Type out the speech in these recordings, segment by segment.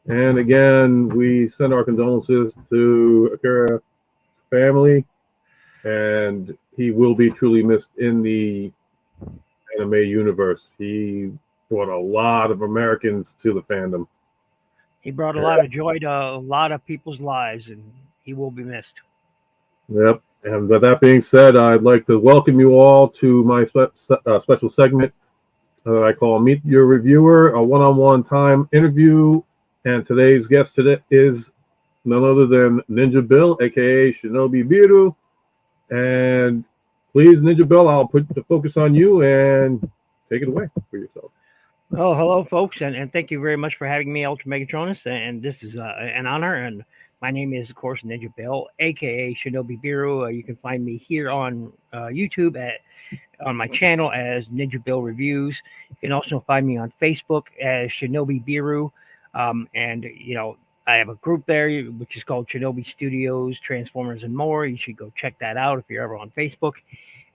And again, we send our condolences to Akira family, and he will be truly missed in the anime universe. He brought a lot of Americans to the fandom. He brought a lot of joy to a lot of people's lives, and he will be missed. Yep. And with that being said, I'd like to welcome you all to my special segment I call Meet Your Reviewer, a one-on-one time interview. And today's guest today is none other than Ninja Bill, aka Shinobi Biru. And please, Ninja Bill, I'll put the focus on you and take it away for yourself. Oh, hello, folks, and thank you very much for having me, Ultramegatronus. And this is an honor. And my name is, of course, Ninja Bill, aka Shinobi Biru. You can find me here on YouTube on my channel as Ninja Bill Reviews. You can also find me on Facebook as Shinobi Biru. And, I have a group there which is called Shinobi Studios, Transformers, and more. You should go check that out if you're ever on Facebook.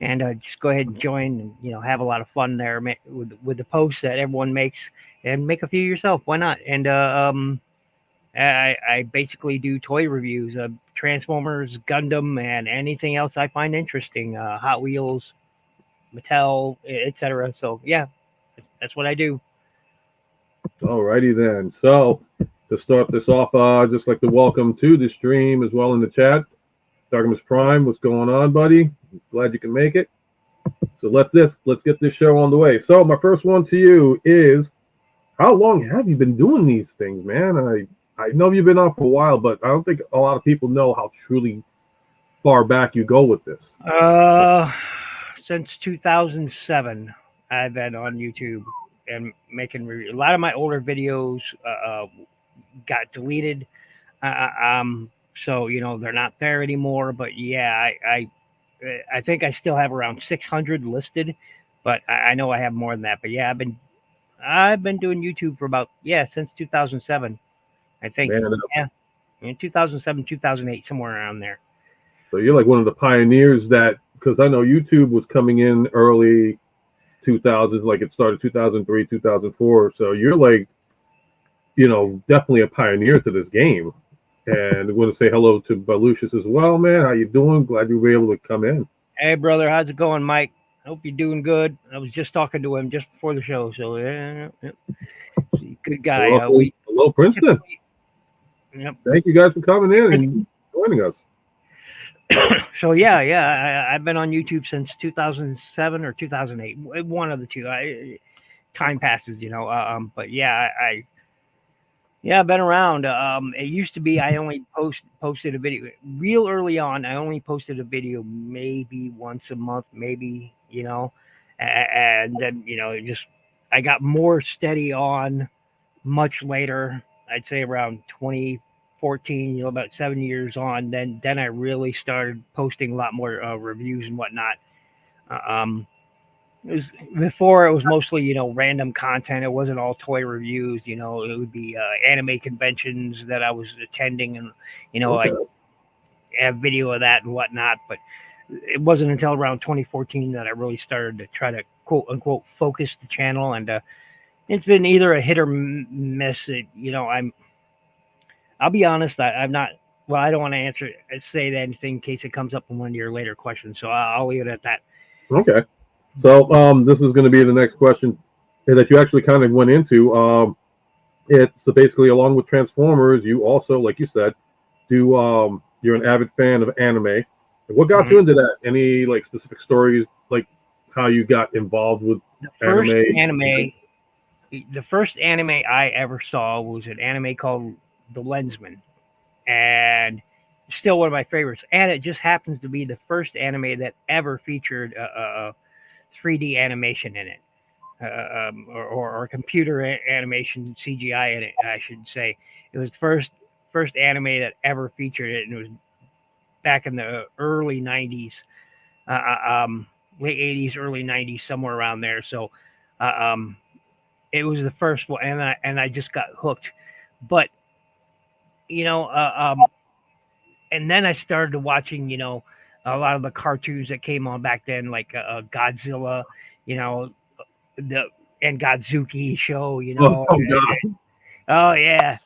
And just go ahead and join and, have a lot of fun there with the posts that everyone makes and make a few yourself. Why not? And I basically do toy reviews of Transformers, Gundam, and anything else I find interesting. Hot Wheels, Mattel, etc. So yeah, that's what I do. Alrighty then. So to start this off, just like to welcome to the stream as well in the chat. Darkness Prime, what's going on, buddy? Glad you can make it. So let's get this show on the way. So my first one to you is, how long have you been doing these things, man? I know you've been on for a while, but I don't think a lot of people know how truly far back you go with this. Since 2007, I've been on YouTube and making reviews. A lot of my older videos got deleted, so they're not there anymore. But yeah, I think I still have around 600 listed, but I know I have more than that. But yeah, I've been doing YouTube for about since 2007. I think in 2007, 2008, somewhere around there. So you're like one of the pioneers because I know YouTube was coming in early 2000s, like it started 2003, 2004. So you're like, definitely a pioneer to this game. And I want to say hello to Balucius as well, man. How you doing? Glad you were able to come in. Hey, brother. How's it going, Mike? Hope you're doing good. I was just talking to him just before the show. So, yeah. Good guy. Hello, Princeton. Yep. Thank you guys for coming in and joining us. So, I've been on YouTube since 2007 or 2008. One of the two. Time passes, but yeah, I've been around. It used to be I only posted a video real early on. I only posted a video maybe once a month, maybe, and then, I got more steady on much later. I'd say around 2014, about 7 years on. Then I really started posting a lot more reviews and whatnot. Before it was mostly random content. It wasn't all toy reviews. It would be anime conventions that I was attending, and I have video of that and whatnot. But it wasn't until around 2014 that I really started to try to quote unquote focus the channel, and it's been either a hit or miss. I'll be honest, I'm not. Well, I don't want to say anything in case it comes up in one of your later questions, so I'll leave it at that. Okay. So this is going to be the next question that you actually kind of went into. It's basically, along with Transformers, you also, like you said, you're an avid fan of anime. What got you into that? Any like specific stories, like how you got involved with anime? The first anime I ever saw was an anime called The Lensman, and still one of my favorites. And it just happens to be the first anime that ever featured a 3D animation in it, or computer animation, CGI in it, I should say. It was the first anime that ever featured it, and it was back in the early 90s, late 80s, early 90s, somewhere around there. So it was the first one, and I just got hooked. But and then I started watching, a lot of the cartoons that came on back then, like Godzilla, and Godzuki show, Oh, God. Oh yeah,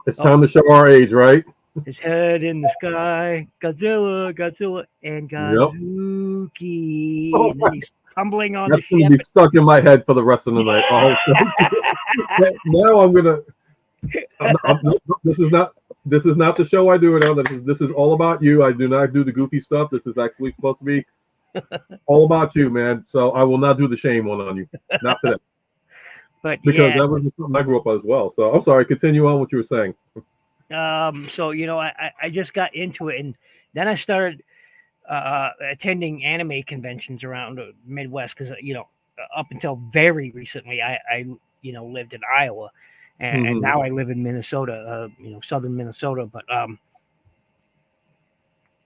It's time to show our age, right? His head in the sky, Godzilla, and Yep. Gazuki. Oh, And then he's tumbling on the that's going to ship. be stuck in my head for the rest of the night. Oh, now I'm gonna. This is not. This is not the show I do it on. This is all about you. I do not do the goofy stuff. This is actually supposed to be all about you, man. So I will not do the shame one on you. Not today. But Because yeah, that was just something I grew up as well. So I'm sorry. Continue on what you were saying. so I just got into it, and then I started attending anime conventions around the Midwest because up until very recently I lived in Iowa, and Mm-hmm. now I live in Minnesota, southern Minnesota. But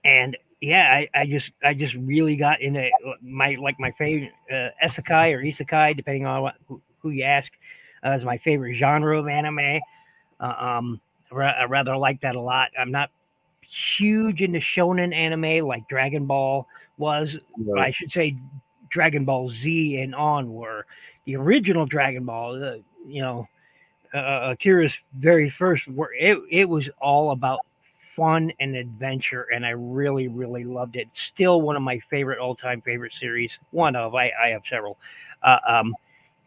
and yeah, I just really got into my favorite isekai or isekai, depending on who you ask, is my favorite genre of anime. Uh, um, I rather like that a lot. I'm not huge into shonen anime like Dragon Ball was. Right. I should say Dragon Ball Z and on were the original Dragon Ball. Akira's very first where it was all about fun and adventure, and I really really loved it. Still one of my favorite all time favorite series. One of I have several. Uh, um,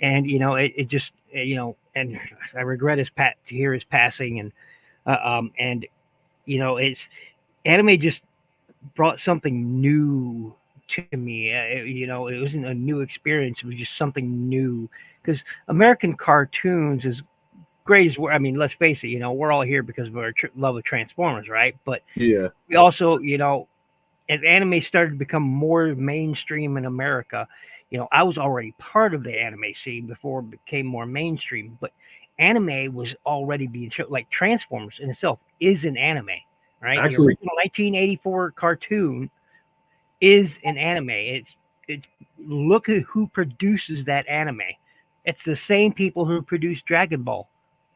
and it just and I regret to hear his passing, and it's anime just brought something new to me. It wasn't a new experience; it was just something new. Because American cartoons, as great as I mean, let's face it, we're all here because of our love of Transformers, right? But Yeah. we also, as anime started to become more mainstream in America, I was already part of the anime scene before it became more mainstream, but anime was already being shown. Like Transformers in itself is an anime, right? The Actually, original 1984 cartoon is an anime. It's look at who produces that anime. It's the same people who produced Dragon Ball.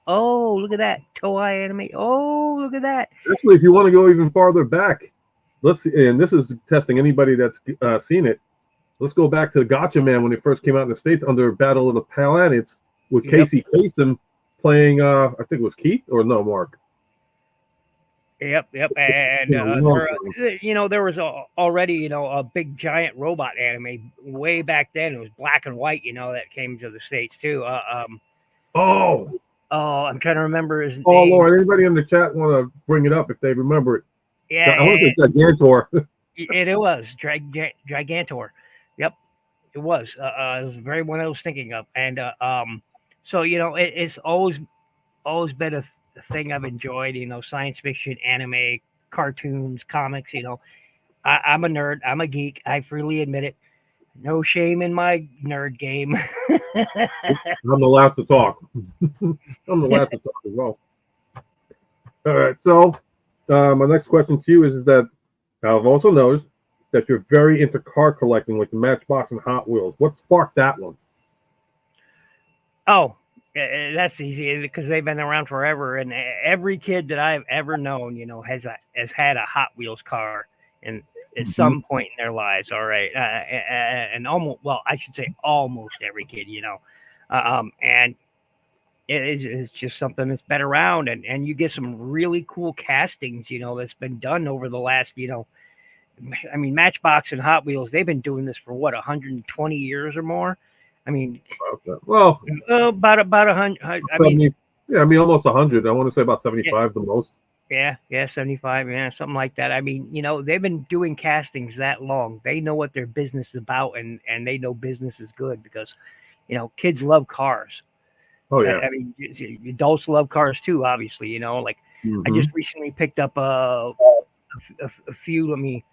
Oh, look at that Toei anime. Oh, look at that. if you want to go even farther back, let's see, and this is testing anybody that's seen it. Let's go back to Gotcha Man when it first came out in the States under Battle of the Planets with Yep, Casey Kasem playing, I think it was Keith or no, Mark. yep. And there was already a big giant robot anime way back then. It was black and white. That came to the states too. Oh, Oh, I'm trying to remember his oh name. Lord! Anybody in the chat want to bring it up if they remember it? I want to Yeah, say Gigantor. it was Gigantor. Yep, it was. It was the very one I was thinking of. And so it's always been a thing I've enjoyed. Science fiction, anime, cartoons, comics. I'm a nerd. I'm a geek. I freely admit it. No shame in my nerd game. I'm the last to talk. I'm the last to talk as well. All right. So my next question to you is that I've also noticed that you're very into car collecting, like the Matchbox and Hot Wheels. What sparked that one? Oh, that's easy because they've been around forever, and every kid that I've ever known, has had a Hot Wheels car, and at Mm-hmm. some point in their lives. All right, and almost, well, I should say almost every kid, and it's just something that's been around, and you get some really cool castings, that's been done over the last, I mean, Matchbox and Hot Wheels, they've been doing this for what 120 years or more. I mean, Okay. Well, about 100. I mean, 70, yeah, I mean almost 100. I want to say about yeah, 75 the most. yeah, 75, yeah, something like that. I mean, they've been doing castings that long. They know what their business is about, and they know business is good because, kids love cars. Oh yeah. I mean, adults love cars too, obviously. Like I Mm-hmm. just recently picked up a few. Let me,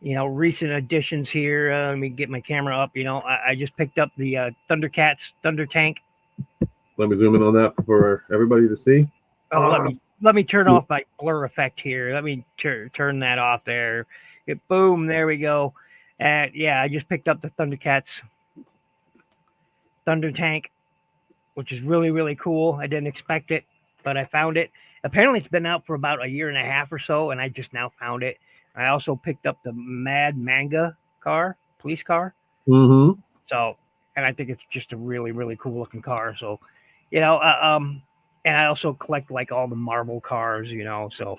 recent additions here. Let me get my camera up. I just picked up the Thundercats Thunder Tank. Let me zoom in on that for everybody to see. Oh, let me turn off my blur effect here. Let me turn that off there. Boom, there we go. And yeah, I just picked up the Thundercats Thunder Tank, which is really really cool. I didn't expect it, but I found it. Apparently, it's been out for about a year and a half or so, and I just now found it. I also picked up the Mad Manga police car. Mm-hmm. So, and I think it's just a really really cool looking car. So, you know, uh, um, and I also collect like all the Marvel cars, you know. So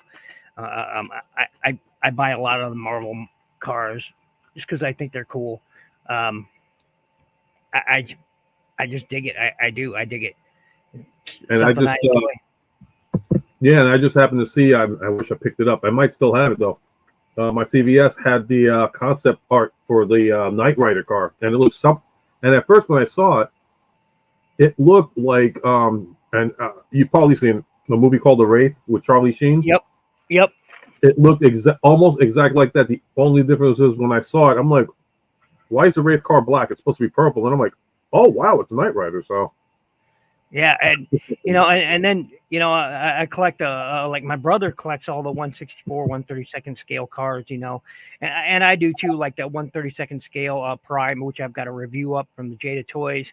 I buy a lot of the Marvel cars just because I think they're cool. Um, I I just dig it. I do. I dig it. It's And I something just I enjoy. yeah, and I just happened to see. I wish I picked it up. I might still have it though. My CVS had the concept art for the Knight Rider car, and it looked some. And at first, when I saw it, it looked like and you've probably seen the movie called The Wraith with Charlie Sheen. Yep. Yep. It looked almost exactly like that. The only difference is when I saw it, I'm like, why is the Wraith car black? It's supposed to be purple, and I'm like, oh wow, it's a Knight Rider. So Yeah, and you know, and then you know, I collect like my brother collects all the 164, 132nd scale cars, you know, and I do too, like that 132nd scale Prime, which I've got a review up from the Jada Toys.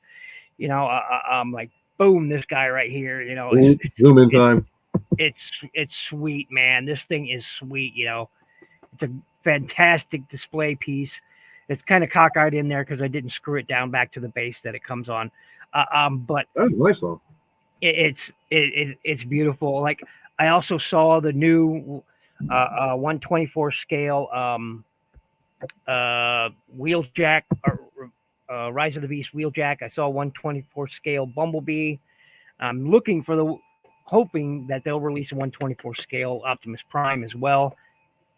You know, I'm like, boom, this guy right here, you know, zoom in time. it's sweet, man. This thing is sweet, you know. It's a fantastic display piece. It's kind of cockeyed in there because I didn't screw it down back to the base that it comes on. But That's nice though. it's beautiful. Like I also saw the new 124 scale wheeljack or Rise of the Beast wheeljack. I saw 124 scale Bumblebee. I'm looking for hoping that they'll release a 124 scale Optimus Prime as well.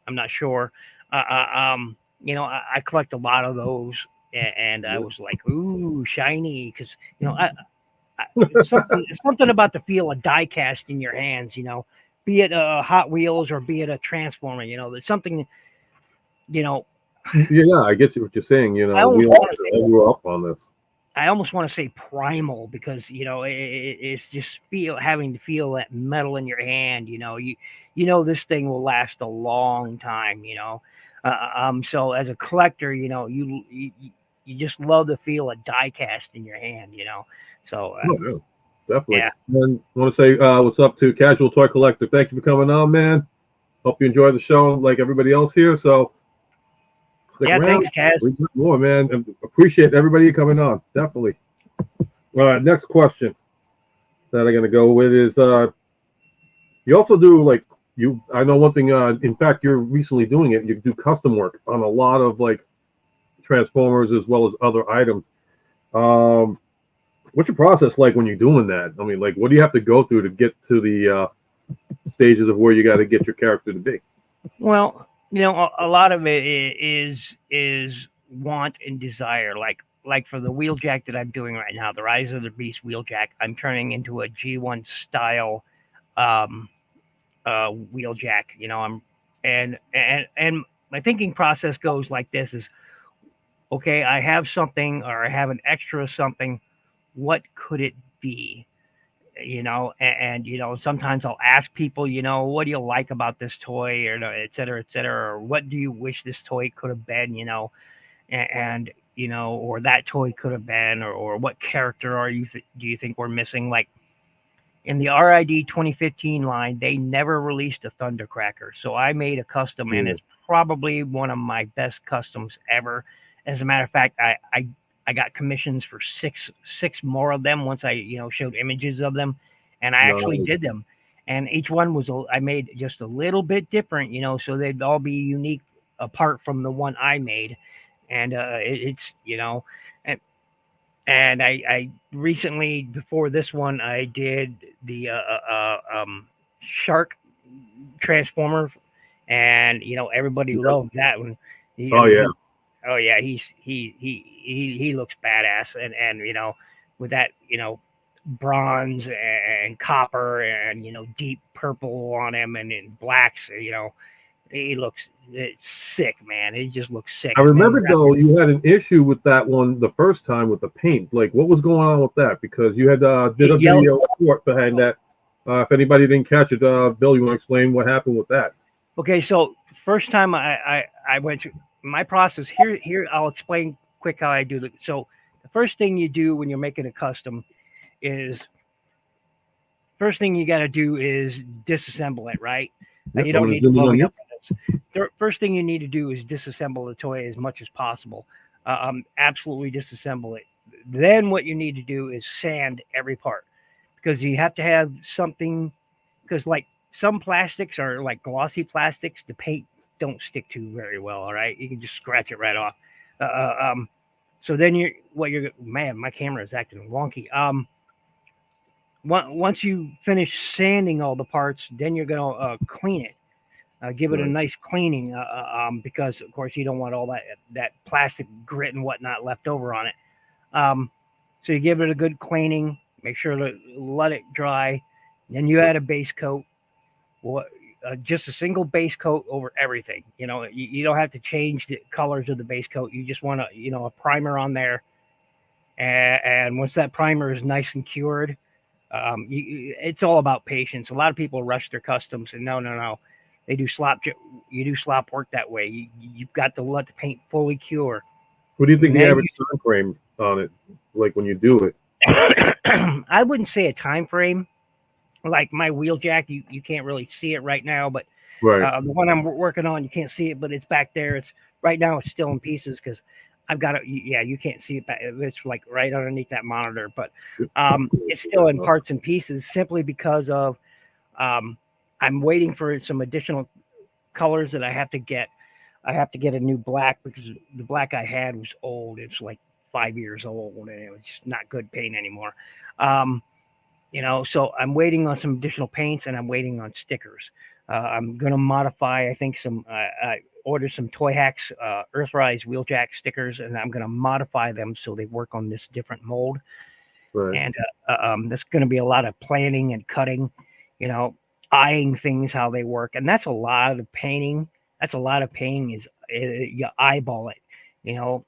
I'm not sure. You know, I collect a lot of those, and I was like, ooh, shiny, because you know, something about the feel of die cast in your hands, you know, be it Hot Wheels or be it a Transformer, you know, there's something, you know. Yeah, I get you what you're saying. You know, we all grew up on this. I almost want to say primal because you know it's just having to feel that metal in your hand. You know, you know this thing will last a long time. You know, so as a collector, you know you just love the feel of die cast in your hand. You know, so Oh, yeah, definitely. yeah. And I want to say what's up to Casual Toy Collector. Thank you for coming on, man. Hope you enjoy the show like everybody else here. So stick around. Thanks, Kaz. We got more, man. And appreciate everybody coming on. Definitely. Next question that I'm gonna go with is you also do like you. I know one thing. In fact, you're recently doing it. You do custom work on a lot of like Transformers as well as other items. Um, what's your process like when you're doing that? I mean, like, what do you have to go through to get to the stages of where you got to get your character to be? Well, you know, a lot of it is want and desire. Like for the wheeljack that I'm doing right now, the Rise of the Beast wheeljack, I'm turning into a G1 style um, wheeljack. You know, and my thinking process goes like this: is okay, I have something or I have an extra something. What could it be? You know, and you know, sometimes I'll ask people, you know, what do you like about this toy, or et cetera, or what do you wish this toy could have been, you know, and you know, or that toy could have been, or what character do you think we're missing? Like in the RID 2015 line, they never released a Thundercracker, so I made a custom, and it's probably one of my best customs ever. As a matter of fact, I got commissions for six more of them once I showed images of them, and I actually did them. And each one I made just a little bit different, you know, so they'd all be unique apart from the one I made. And it's and I recently, before this one, I did the shark transformer, and you know everybody loved that one. Oh yeah. Oh yeah, he looks badass, and you know, with that, you know, bronze and copper and you know deep purple on him and in blacks, you know, it's sick, man. It just looks sick. I remember though you had an issue with that one the first time with the paint. Like, what was going on with that? Because you had did a video behind that. If anybody didn't catch it, Bill, you want to explain what happened with that? Okay, so first time I went through my process here I'll explain quick how I do it. So the first thing you do when you're making a custom is first thing you got to do is disassemble it, right? Yep, you don't need to blow me up on this. First thing you need to do is disassemble the toy as much as possible. Absolutely disassemble it. Then what you need to do is sand every part, because you have to have something, because like some plastics are like glossy plastics, the paint don't stick to very well. All right, you can just scratch it right off. Uh, uh, um, so then you're man, my camera is acting wonky. Once you finish sanding all the parts, then you're gonna clean it. Give it a Right. nice cleaning, because of course you don't want all that plastic grit and whatnot left over on it. Um, so you give it a good cleaning, make sure to let it dry. Then you add a base coat. What? Just a single base coat over everything. You don't have to change the colors of the base coat. You just want a primer on there, and once that primer is nice and cured, it's all about patience. A lot of people rush their customs, and no, no, no, they do slop. You do slop work that way. You've got to let the paint fully cure, What do you think and the then average time frame on it, like when you do it? I wouldn't say a time frame. Like my wheel jack, you can't really see it right now, but Right. the one I'm working on, you can't see it, but it's back there. It's right now. It's still in pieces because I've got it. Yeah, you can't see it. It's like right underneath that monitor, but it's still in parts and pieces simply because of um, I'm waiting for some additional colors that I have to get. I have to get a new black because the black I had was old. It's like 5 years old, and it was just not good paint anymore. Um, so I'm waiting on some additional paints and I'm waiting on stickers. I'm going to modify, I think, I ordered some Toy Hacks Earthrise Wheeljack stickers, and I'm going to modify them so they work on this different mold. Right. And there's going to be a lot of planning and cutting, you know, eyeing things, how they work. And that's a lot of painting. That's a lot of painting is you eyeball it, you know,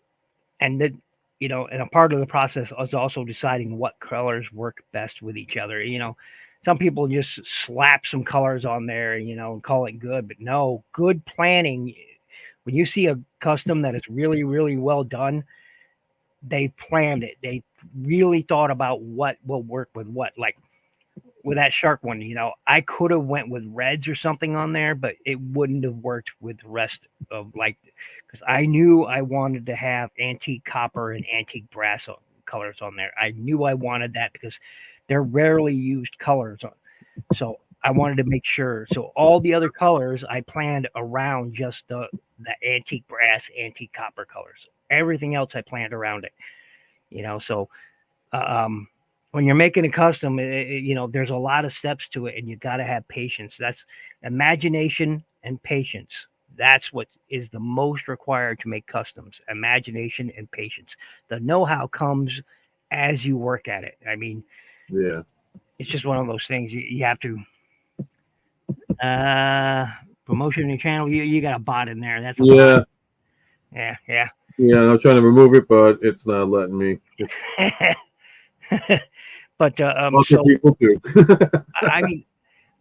and then and a part of the process is also deciding what colors work best with each other. Some people just slap some colors on there, and call it good, but no, good planning. When you see a custom that is really, really well done, they planned it. They really thought about what will work with what. Like with that shark one, I could have went with reds or something on there, but it wouldn't have worked with the rest of because I knew I wanted to have antique copper and antique brass colors on there. I knew I wanted that because they're rarely used colors on. So I wanted to make sure. So all the other colors I planned around just the antique brass, antique copper colors. Everything else I planned around it. So um, when you're making a custom, there's a lot of steps to it, and you got to have patience. That's imagination and patience. That's what is the most required to make customs: imagination and patience. The know-how comes as you work at it. I mean, Yeah. it's just one of those things you have to. Uh, Promotion in your channel. You got a bot in there. That's a Yeah. bot. Yeah, yeah. Yeah. I'm trying to remove it, but it's not letting me. But Other so people too. I mean,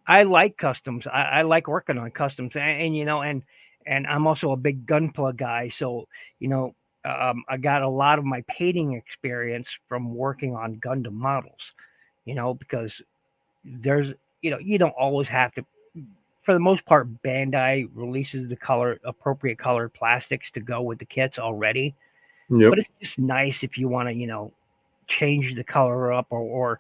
I like customs. I like working on customs, and I'm also a big gunpla guy. So I got a lot of my painting experience from working on Gundam models. Because there's you don't always have to. For the most part, Bandai releases the appropriate colored plastics to go with the kits already. Yep. But it's just nice if you want to change the color up, or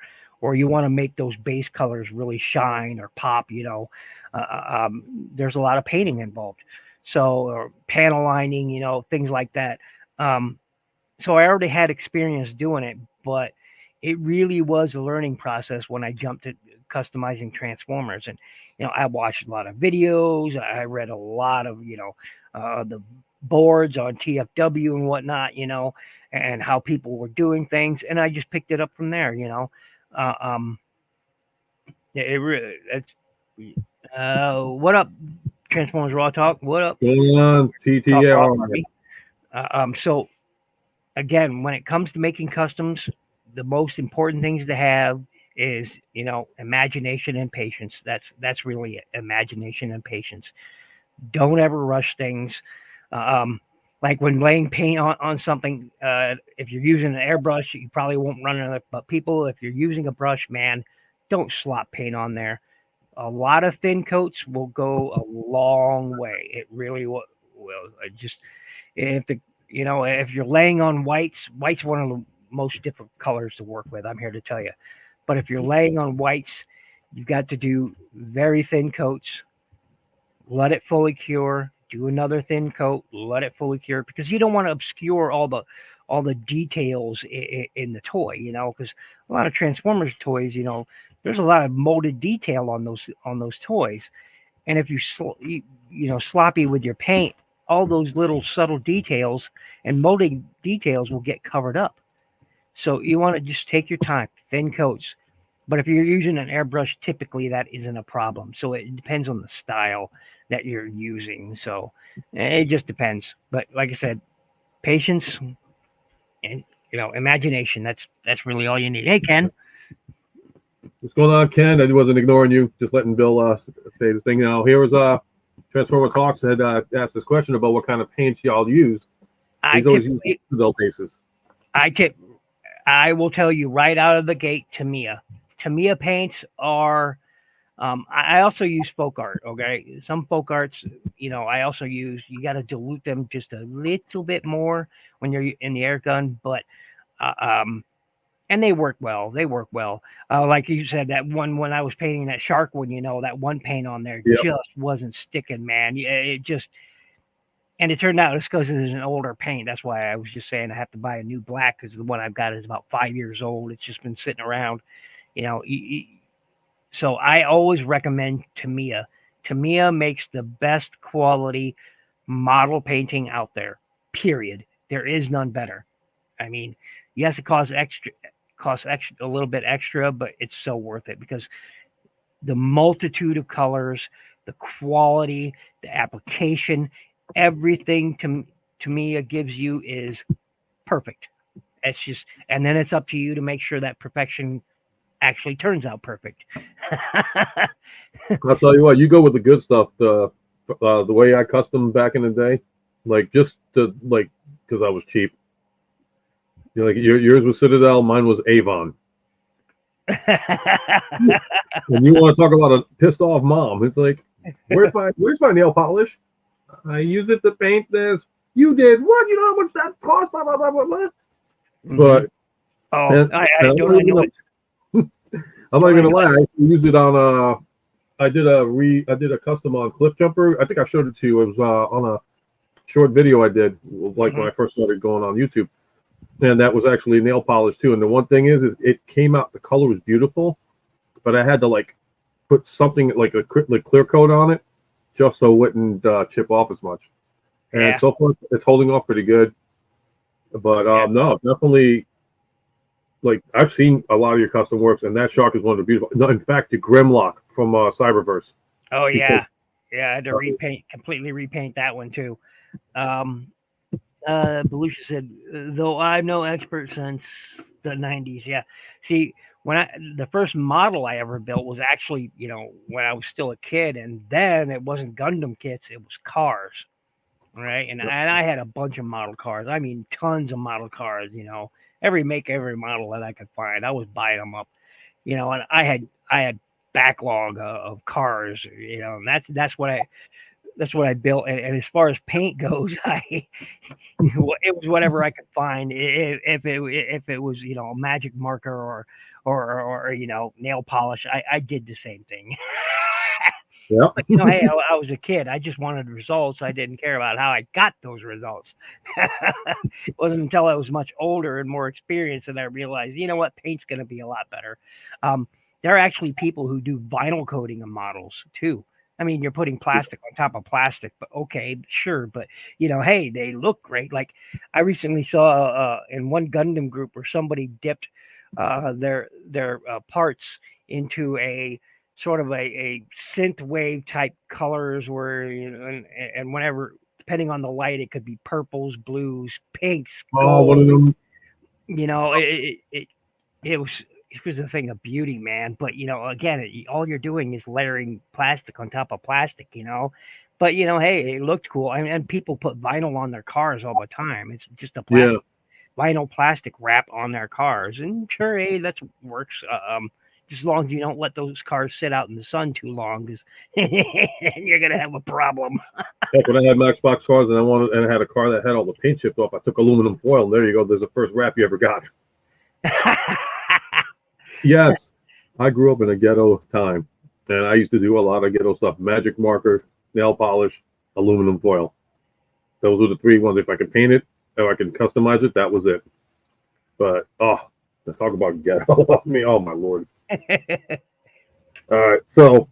you want to make those base colors really shine or pop. There's a lot of painting involved, so or panel lining, things like that. So I already had experience doing it, but it really was a learning process when I jumped to customizing Transformers. And I watched a lot of videos, I read a lot of the boards on TFW and whatnot, and how people were doing things, and I just picked it up from there. Uh, um, yeah, it really it's what up, Transformers Raw Talk? What up, Going on Talk Raw TTL. Barbie? So again, when it comes to making customs, the most important things to have is imagination and patience. That's really it. Imagination and patience. Don't ever rush things. Um, like when laying paint on something, if you're using an airbrush, you probably won't run into it. But people, if you're using a brush, man, don't slop paint on there. A lot of thin coats will go a long way. It really will. Just if if you're laying on white's one of the most difficult colors to work with. I'm here to tell you. But if you're laying on whites, you've got to do very thin coats, let it fully cure, do another thin coat, let it fully cure, because you don't want to obscure all the details in the toy, because a lot of Transformers toys, there's a lot of molded detail on those toys, and if sloppy with your paint, all those little subtle details and molding details will get covered up. So you want to just take your time, thin coats. But if you're using an airbrush, typically that isn't a problem. So it depends on the style that you're using. So it just depends. But like I said, patience and imagination. That's really all you need. Hey, Ken. What's going on, Ken? I wasn't ignoring you. Just letting Bill say this thing. Now, here was Transformer Talks had asked this question about what kind of paints y'all use. He's always using Citadel bases. I will tell you right out of the gate, Tamiya. Tamiya paints are. I also use folk art. Okay, some folk arts, I also use. You got to dilute them just a little bit more when you're in the air gun, but and they work well. They work well. Like you said, that one when I was painting that shark one, that one paint on there just wasn't sticking, man. It just. And it turned out it's because it is an older paint. That's why I was just saying I have to buy a new black, because the one I've got is about 5 years old. It's just been sitting around, So I always recommend Tamiya. Tamiya makes the best quality model painting out there. Period. There is none better. I mean, yes, it costs a little bit extra, but it's so worth it, because the multitude of colors, the quality, the application, everything Tamiya gives you is perfect. It's just, and then it's up to you to make sure that perfection actually turns out perfect. I'll tell you what, you go with the good stuff. The way I custom back in the day, because I was cheap. Yours was Citadel, mine was Avon. And you want to talk about a pissed off mom? It's like, where's my nail polish? I use it to paint this. You did what? You know how much that cost? Blah blah blah blah blah. But I don't know. I'm not even gonna lie. I used it on I did a custom on Cliff Jumper. I think I showed it to you. It was on a short video I did, when I first started going on YouTube, and that was actually nail polish too. And the one thing is it came out. The color was beautiful, but I had to put something like a clear coat on it, just so it wouldn't chip off as much. And so far, it's holding off pretty good. But no, definitely. I've seen a lot of your custom works, and that shark is one of the beautiful. No, in fact, the Grimlock from Cyberverse. Oh yeah, I had to completely repaint that one too. Belushi said, though I'm no expert since the 90s. Yeah, see, the first model I ever built was actually, when I was still a kid, and then it wasn't Gundam kits, it was cars, right? And I had a bunch of model cars. I mean, tons of model cars. Every make, every model that I could find, I was buying them up. And I had backlog of cars. And that's what I built. And as far as paint goes, it was whatever I could find. If it was a magic marker or nail polish, I did the same thing. Yeah. But hey, I was a kid. I just wanted results. I didn't care about how I got those results. It wasn't until I was much older and more experienced that I realized, what, paint's going to be a lot better. There are actually people who do vinyl coating of models too. I mean, you're putting plastic on top of plastic, but okay, sure. But hey, they look great. Like I recently saw in one Gundam group where somebody dipped their parts into a sort of a synth wave type colors where and whenever, depending on the light, it could be purples, blues, pinks, gold. One of them. It was a thing of beauty, man. But again, all you're doing is layering plastic on top of plastic, But hey, it looked cool. And people put vinyl on their cars all the time. It's just a vinyl plastic wrap on their cars, and sure, hey, that works. Just as long as you don't let those cars sit out in the sun too long, because you're gonna have a problem. Heck, when I had Matchbox cars and I had a car that had all the paint chipped off, I took aluminum foil, and there you go. There's the first wrap you ever got. Yes, I grew up in a ghetto time, and I used to do a lot of ghetto stuff: magic marker, nail polish, aluminum foil. Those were the three ones. If I could paint it, if I could customize it, that was it. But talk about ghetto. I mean, oh my lord. All right, so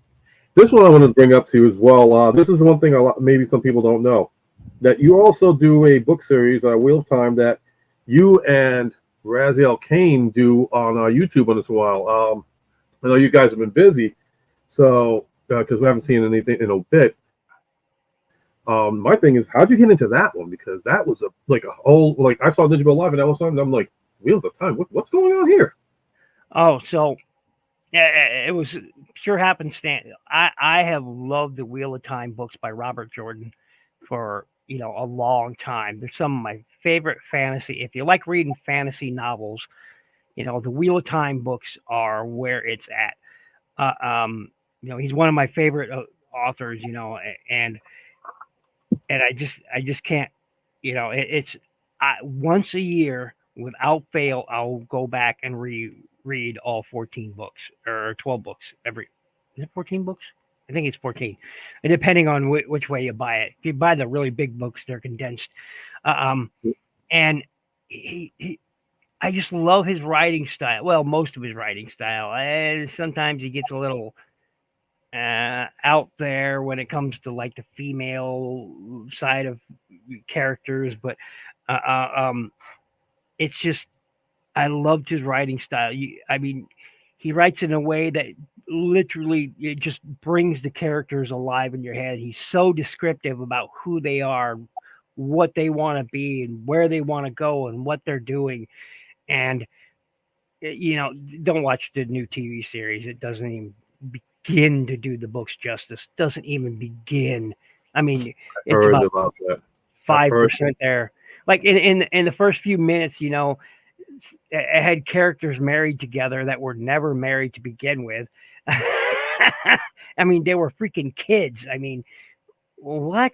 this one I want to bring up to you as well. This is one thing maybe some people don't know, that you also do a book series, Wheel of Time, that you and Raziel Kane do on YouTube once in a while. I know you guys have been busy, so because we haven't seen anything in a bit. My thing is, how'd you get into that one? Because that was a whole, like, I saw Digital Live and all of a sudden I'm like, Wheels of Time, what's going on here? Oh, so yeah, it was pure happenstance. I have loved the Wheel of Time books by Robert Jordan for a long time. They're some of my favorite fantasy. If you like reading fantasy novels, the Wheel of Time books are where it's at. He's one of my favorite authors. And I just can't. It's once a year without fail. I'll go back and read all 14 books or 12 books every. Is it 14 books? I think it's 14, and depending on which way you buy it. If you buy the really big books, they're condensed. And I just love his writing style. Well, most of his writing style. Sometimes he gets a little out there when it comes to like the female side of characters, but it's just I loved his writing style. I mean, he writes in a way that literally it just brings the characters alive in your head. He's so descriptive about who they are, what they want to be, and where they want to go, and what they're doing. And don't watch the new TV series. It doesn't even begin to do the books justice. Doesn't even begin. I mean, it's about 5% there. Like in the first few minutes, it had characters married together that were never married to begin with. I mean, they were freaking kids. I mean, what?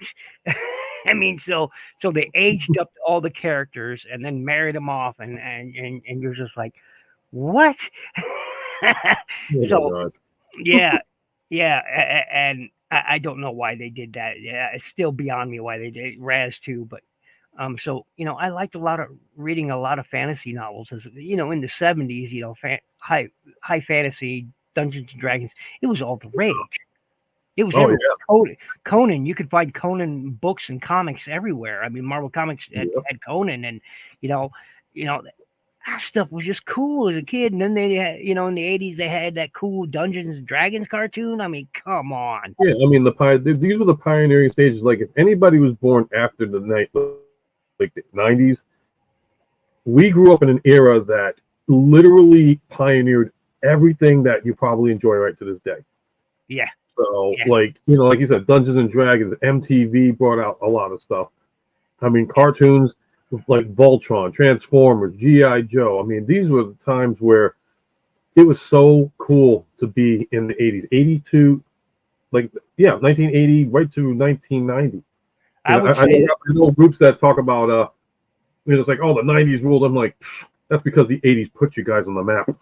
I mean, so they aged up all the characters and then married them off, and you're just like, what? So, yeah, and I don't know why they did that. Yeah, it's still beyond me why they did Raz too, but. So I liked reading a lot of fantasy novels as in the 70s. High fantasy, Dungeons and Dragons. It was all the rage. It was Conan. You could find Conan books and comics everywhere. I mean, Marvel Comics had Conan, and that stuff was just cool as a kid. And then they had, in the 80s they had that cool Dungeons and Dragons cartoon. I mean, come on. Yeah, I mean these were the pioneering stages. Like if anybody was born after the the 90s, we grew up in an era that literally pioneered everything that you probably enjoy right to this day. Yeah. So like you said, Dungeons and Dragons, MTV brought out a lot of stuff. I mean, cartoons like Voltron, Transformers, G.I. Joe. I mean, these were the times where it was so cool to be in the 80s. 82, 1980 right to 1990. I know groups that talk about it's like, oh, the 90s ruled. I'm like, that's because the 80s put you guys on the map.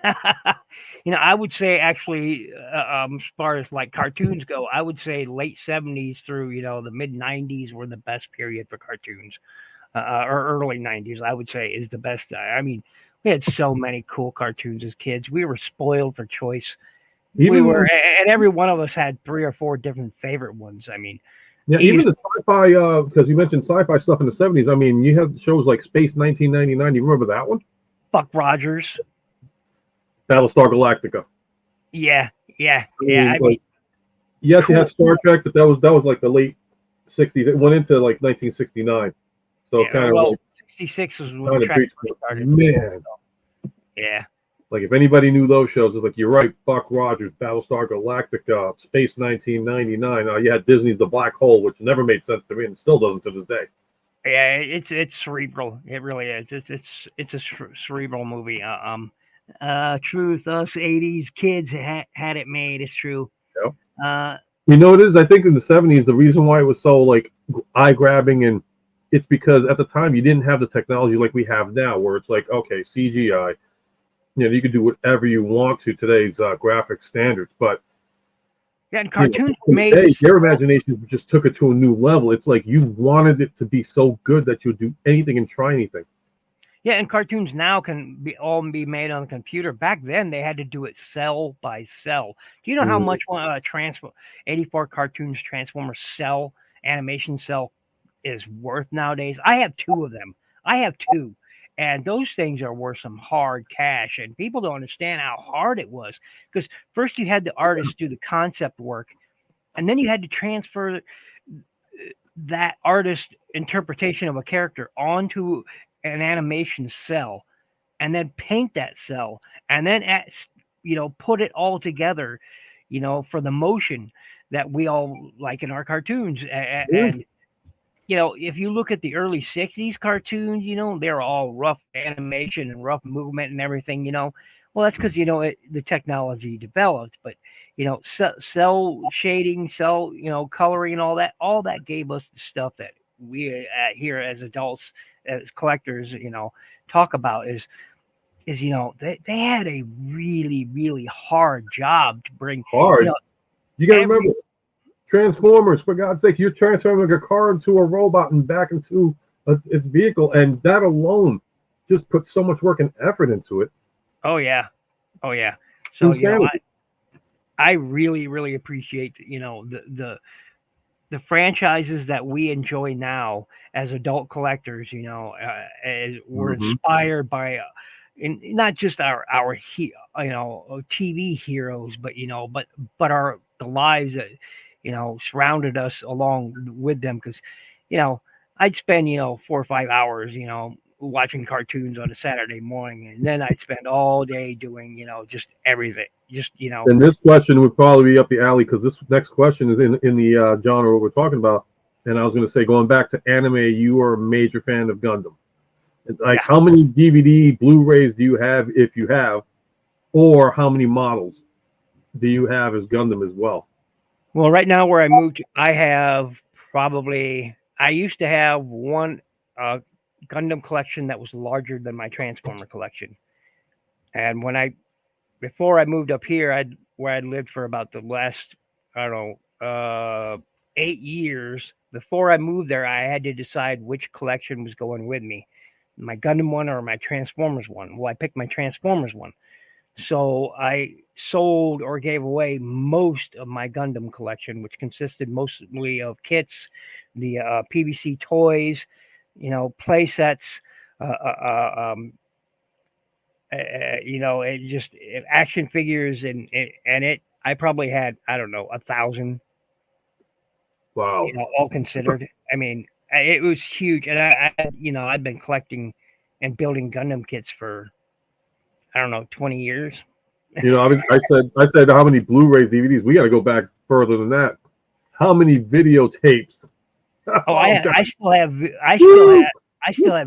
I would say actually, as far as like cartoons go, I would say late 70s through the mid 90s were the best period for cartoons, or early 90s. I would say is the best. I mean, we had so many cool cartoons as kids. We were spoiled for choice. And every one of us had 3 or 4 different favorite ones. I mean. Yeah, even the sci-fi, because you mentioned sci-fi stuff in the 70s. I mean, you had shows like Space 1999. You remember that one? Buck Rogers. Battlestar Galactica. Yeah. I mean, yes, cool. You had Star Trek, but that was like the late 60s. It went into like 1969. So kind of 66 was when the Trek started. Man. Yeah. Like if anybody knew those shows, it's like you're right. Buck Rogers, Battlestar Galactica, Space 1999. You had Disney's The Black Hole, which never made sense to me and still doesn't to this day. Yeah, it's cerebral. It really is. It's a cerebral movie. Truth, us 80s kids had it made. It's true. Yep. It is. I think in the 70s, the reason why it was so like eye grabbing, and it's because at the time you didn't have the technology like we have now, where it's like, okay, CGI. You know, you can do whatever you want to today's graphic standards, but Yeah, and you know, cartoons in made the day, their imagination just took it to a new level. It's like you wanted it to be so good that you'd do anything and try anything. yeah, and cartoons now can be made on the computer. Back then, they had to do it cell by cell. Do you know how much transform 84 cartoons Transformer cell animation cell is worth nowadays? I have two of them. I have two, and those things are worth some hard cash. And people don't understand how hard it was because first you had the artist do the concept work, and then you had to transfer that artist interpretation of a character onto an animation cell and then paint that cell and then put it all together for the motion that we all like in our cartoons. Yeah. And if you look at the early 60s cartoons, they're all rough animation and rough movement and everything. Well, that's because the technology developed, but cell shading, cell coloring and all that gave us the stuff that we here as adults, as collectors, talk about is they had a really really hard job to bring Hard. You got to every remember, Transformers, for God's sake, you're transforming a car into a robot and back into its vehicle, and that alone just puts so much work and effort into it. oh yeah so Insanity. I really really appreciate the franchises that we enjoy now as adult collectors. As we're inspired by not just our TV heroes, but our the lives that surrounded us along with them. Because I'd spend 4 or 5 hours watching cartoons on a Saturday morning, and then I'd spend all day doing just everything. Just And this question would probably be up the alley because this next question is in the genre we're talking about. And I was going to say, going back to anime, you are a major fan of Gundam. Like, how many DVD, Blu-rays do you have, if you have, or how many models do you have as Gundam as well? Well, right now where I moved, I have probably. I used to have one Gundam collection that was larger than my Transformer collection, and before I moved up here, where I'd lived for about the last, I don't know, 8 years. Before I moved there, I had to decide which collection was going with me, my Gundam one or my Transformers one. Well, I picked my Transformers one. So I sold or gave away most of my Gundam collection, which consisted mostly of kits, the PVC toys, play sets, uh, uh, um, it just action figures, and I probably had, I don't know, 1,000. Wow. All considered. I mean, it was huge, and I've been collecting and building Gundam kits for, I don't know, 20 years. I said how many Blu-rays, DVDs? We got to go back further than that. How many videotapes? Oh, I still have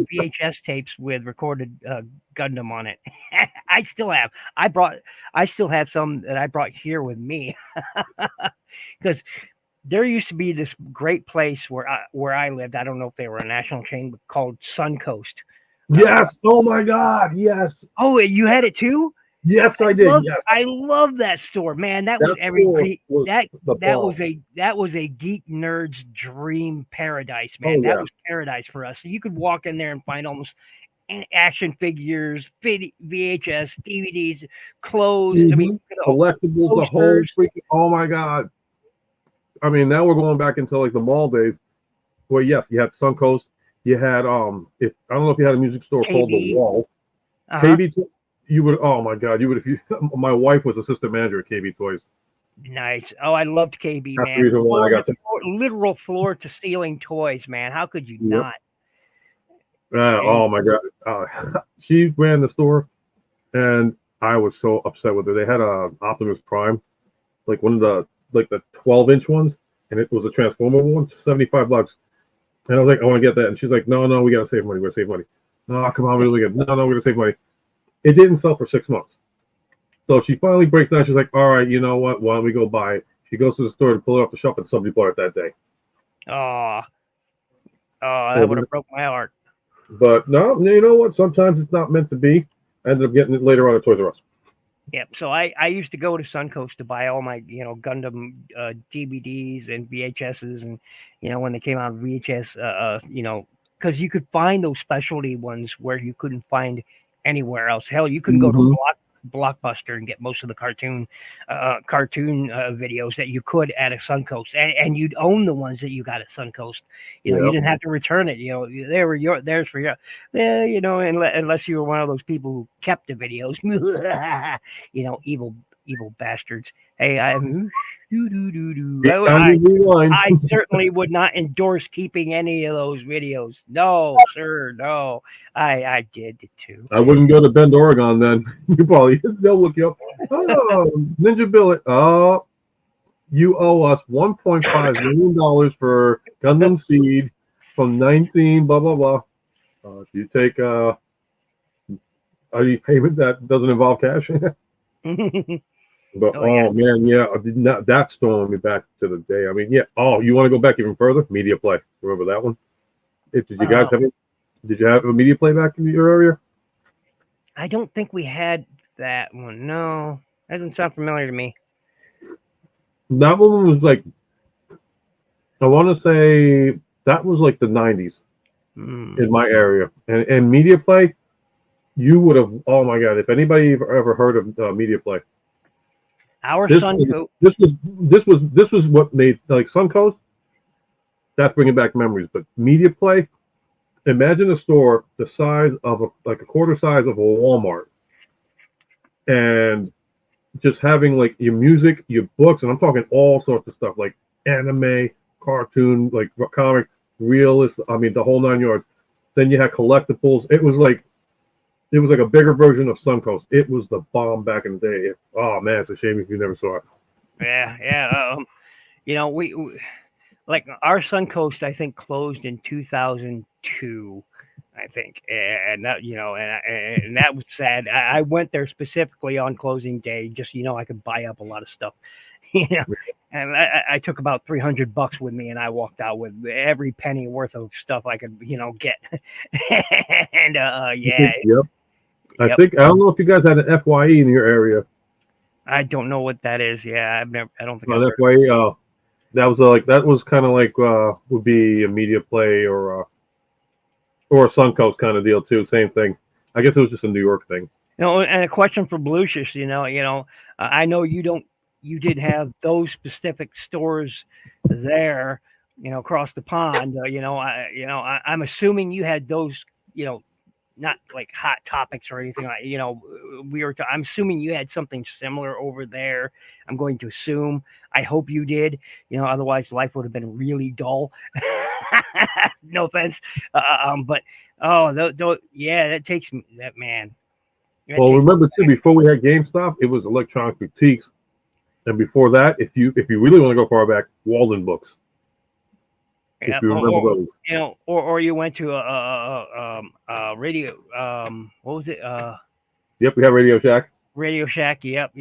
VHS tapes with recorded Gundam on it. I still have. I still have some that I brought here with me because there used to be this great place where I lived. I don't know if they were a national chain, but called Suncoast. Yes. Oh my God. Yes. Oh, you had it too? Yes, I did. Yes. I love that store, man. That was that was a geek nerd's dream paradise, man. That was paradise for us. So you could walk in there and find almost action figures, VHS, DVDs, clothes. I mean, collectibles, the whole freaking. Oh my God. I mean, now we're going back into like the mall days. Well, yes, you had Suncoast. You had if I don't know if you had a music store called The Wall. KB. You would, oh my God, you would if you. My wife was assistant manager at KB Toys. Nice. Oh, I loved KB, That's man. The reason why I got literal floor to ceiling toys, man. How could you not? Oh my God, she ran the store, and I was so upset with her. They had a Optimus Prime, like one of the 12-inch ones, and it was a Transformer one, $75. And I was like, I want to get that, and she's like, no, we gotta save money. We're gonna save money. No, come on, really good. No, we're gonna save money. It didn't sell for 6 months. So she finally breaks down. She's like, all right, you know what? Why don't we go buy it? She goes to the store to pull it off the shelf, and somebody bought it that day. Oh, that would have broke my heart. But no, you know what? Sometimes it's not meant to be. I ended up getting it later on at Toys R Us. Yep. So I used to go to Suncoast to buy all my Gundam DVDs and VHSs, and when they came out VHS, because you could find those specialty ones where you couldn't find anywhere else. Hell, you couldn't go to Blockbuster and get most of the cartoon videos that you could at a Suncoast, and you'd own the ones that you got at Suncoast. You didn't have to return it. They were theirs for you. Unless you were one of those people who kept the videos. Evil bastards. Hey, I certainly would not endorse keeping any of those videos. No, sir, no. I did it too. I wouldn't go to Bend, Oregon then. They'll look you up. Oh, Ninja Billet. Oh, you owe us $1.5 million for Gundam Seed from 19 blah blah blah. If you take a payment that doesn't involve cash. But man, yeah, that's throwing me back to the day. I mean, yeah. Oh, you want to go back even further? Media Play. Remember that one? Did you guys have it? Did you have a Media Play back in your area? I don't think we had that one. No, that doesn't sound familiar to me. That one was like, I want to say that was like the 90s in my area. And Media Play, you would have, oh my God, if anybody ever heard of Media Play. This was what made, like, Suncoast, that's bringing back memories. But Media Play, imagine a store the size of a quarter size of a Walmart, and just having like your music, your books, and I'm talking all sorts of stuff like anime, cartoon, like comic, realist. I mean, the whole 9 yards. Then you had collectibles. It was like a bigger version of Suncoast. It was the bomb back in the day. Oh man, it's a shame if you never saw it. Yeah. We like our Suncoast, I think, closed in 2002. I think, and that and that was sad. I went there specifically on closing day, just I could buy up a lot of stuff, and I took about $300 with me, and I walked out with every penny worth of stuff I could get. And yeah. Yep. I don't know if you guys had an FYE in your area. I don't know what that is. Yeah, I don't think. FYE. That was kind of like would be a Media Play or a Suncoast kind of deal too. Same thing. I guess it was just a New York thing. And a question for Blucius. I know you didn't have those specific stores there. Across the pond. I'm assuming you had those. Not like Hot Topics or anything like. I'm assuming you had something similar over there. I'm going to assume. I hope you did. Otherwise life would have been really dull. No offense. But that takes me. That man. Well, remember too, before we had GameStop, it was Electronic Boutiques, and before that, if you really want to go far back, Walden Books. If you remember those. Or you went to a radio. What was it? Yep, we have Radio Shack. Radio Shack. Yep.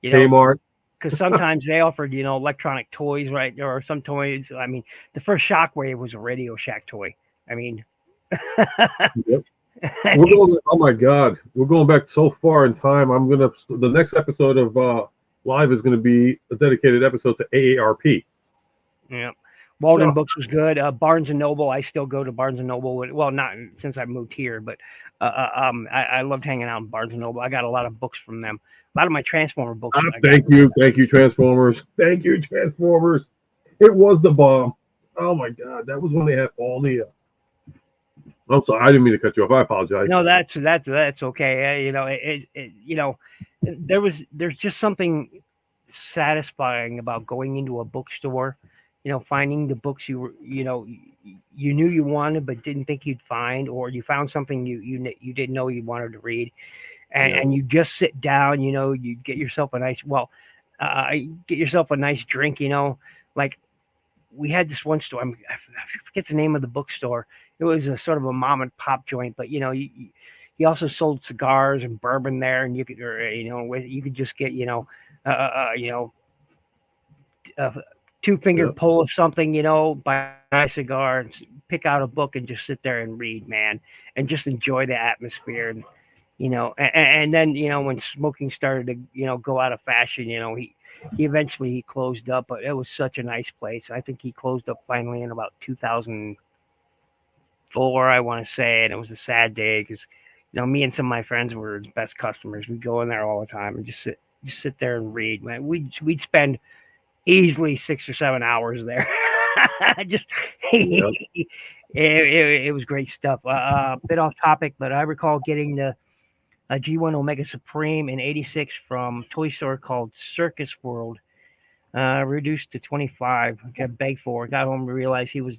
Kmart. Because sometimes they offered, electronic toys, right? Or some toys. I mean, the first Shockwave was a Radio Shack toy. I mean. Yep. Oh my God, we're going back so far in time. The next episode of Live is going to be a dedicated episode to AARP. Yeah. Walden Books was good. Barnes & Noble, I still go to Barnes & Noble. Well, not since I moved here, but I loved hanging out in Barnes & Noble. I got a lot of books from them. A lot of my Transformer books. Thank you, Transformers. Thank you, Transformers. It was the bomb. Oh my God, that was when they had all the. I'm sorry, I didn't mean to cut you off. I apologize. No, that's okay. There's just something satisfying about going into a bookstore. Finding the books you knew you wanted but didn't think you'd find, or you found something you didn't know you wanted to read, and you just sit down. You get yourself a nice drink. Like we had this one store. I forget the name of the bookstore. It was a sort of a mom and pop joint, but he also sold cigars and bourbon there, and you could just get two-finger pull of something, buy a cigar and pick out a book and just sit there and read, man, and just enjoy the atmosphere. And And then when smoking started to go out of fashion, he eventually he closed up, but it was such a nice place. I think he closed up finally in about 2004, I want to say, and it was a sad day because me and some of my friends were his best customers. We'd go in there all the time and just sit there and read. Man, we'd spend easily 6 or 7 hours there. Just Yeah. it was great stuff. Bit off topic, but I recall getting the a G1 Omega Supreme in '86 from a toy store called Circus World. Reduced to 25. Got begged for. Got home and realized he was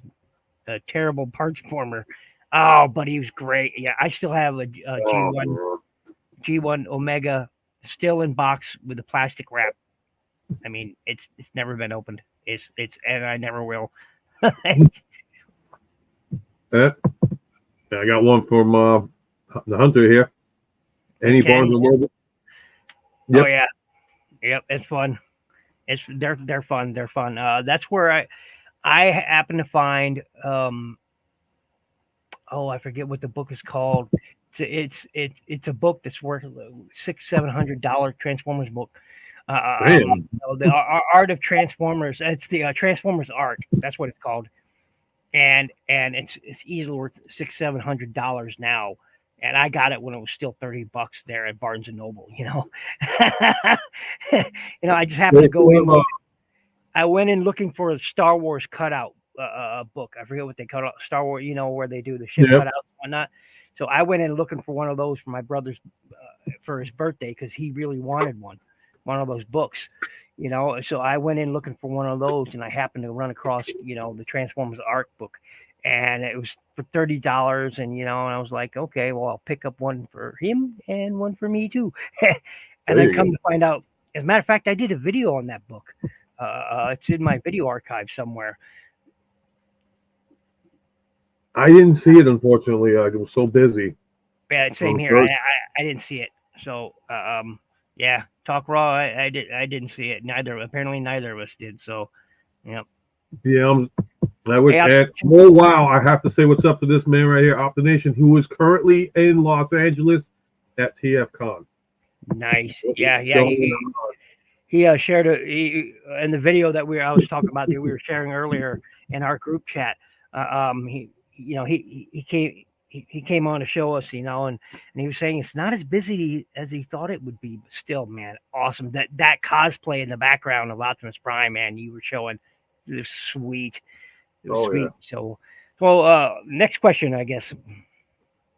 a terrible parts former. Oh, but he was great. Yeah, I still have a Oh, G1 man. G1 Omega still in box with the plastic wrap. I mean, it's never been opened. It's and I never will. Yeah. I got one from the Hunter here. Any Okay. Barnes and Noble? Oh Yep. yeah. Yep. It's fun. They're fun. They're fun. That's where I happen to find oh, I forget what the book is called. It's a book that's worth $600-700 Transformers book. Man. The Art of Transformers. It's the Transformers Art. That's what it's called. And it's easily worth $600-700 now. And I got it when it was still $30 there at Barnes and Noble. I just happened They to go still in. have, I went in looking for a Star Wars cutout book. I forget what they cut out Star Wars. Where they do the ship yep. cutouts and whatnot. So I went in looking for one of those for my brother's for his birthday because he really wanted one of those books. So I went in looking for one of those, and I happened to run across the Transformers art book, and it was for $30, and I was like, okay, well I'll pick up one for him and one for me too, and There then you come go. to find out, as a matter of fact, I did a video on that book. It's in my video archive somewhere. I didn't see it, unfortunately. I was so busy Yeah, same on the here. first. I didn't see it. So yeah, talk raw. I didn't see it. Neither of us did. So yeah. Yeah, I would Hey, add. Oh wow! I have to say what's up to this man right here, Optination, who is currently in Los Angeles at TFCon. nice. What is Yeah. going He shared in the video that I was talking about that we were sharing earlier in our group chat. He he came. He came on to show us, and he was saying it's not as busy as he thought it would be, but still, man, awesome. That cosplay in the background of Optimus Prime, man, you were showing, it was sweet. It was Oh yeah. sweet. So, well, next question, I guess.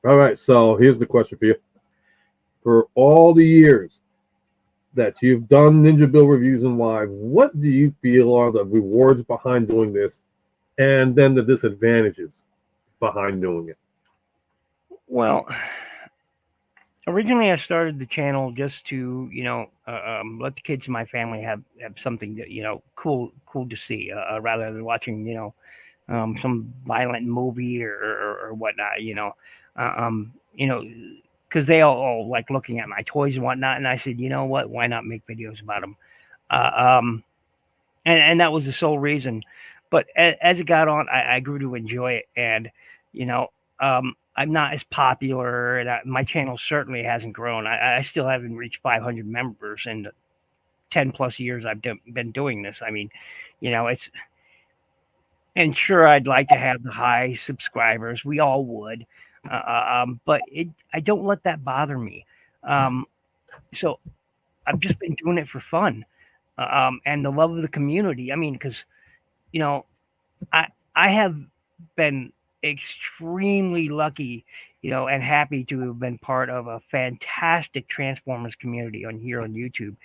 All right. So here's the question for you: for all the years that you've done Ninja Bill reviews and live, what do you feel are the rewards behind doing this, and then the disadvantages behind doing it? Well, originally I started the channel just to, let the kids in my family have something that cool to see, rather than watching some violent movie or whatnot, uh, um, you know, because they all like looking at my toys and whatnot, and I said, you know what, why not make videos about them? Uh, um, and that was the sole reason. But as it got on, I grew to enjoy it, and you know, I'm not as popular, and my channel certainly hasn't grown. I still haven't reached 500 members in the 10 plus years I've been doing this. I mean, it's and sure I'd like to have the high subscribers. We all would, but I don't let that bother me. Um, so I've just been doing it for fun, and the love of the community. I mean, because you know, I I have been extremely lucky, and happy to have been part of a fantastic Transformers community on here on YouTube,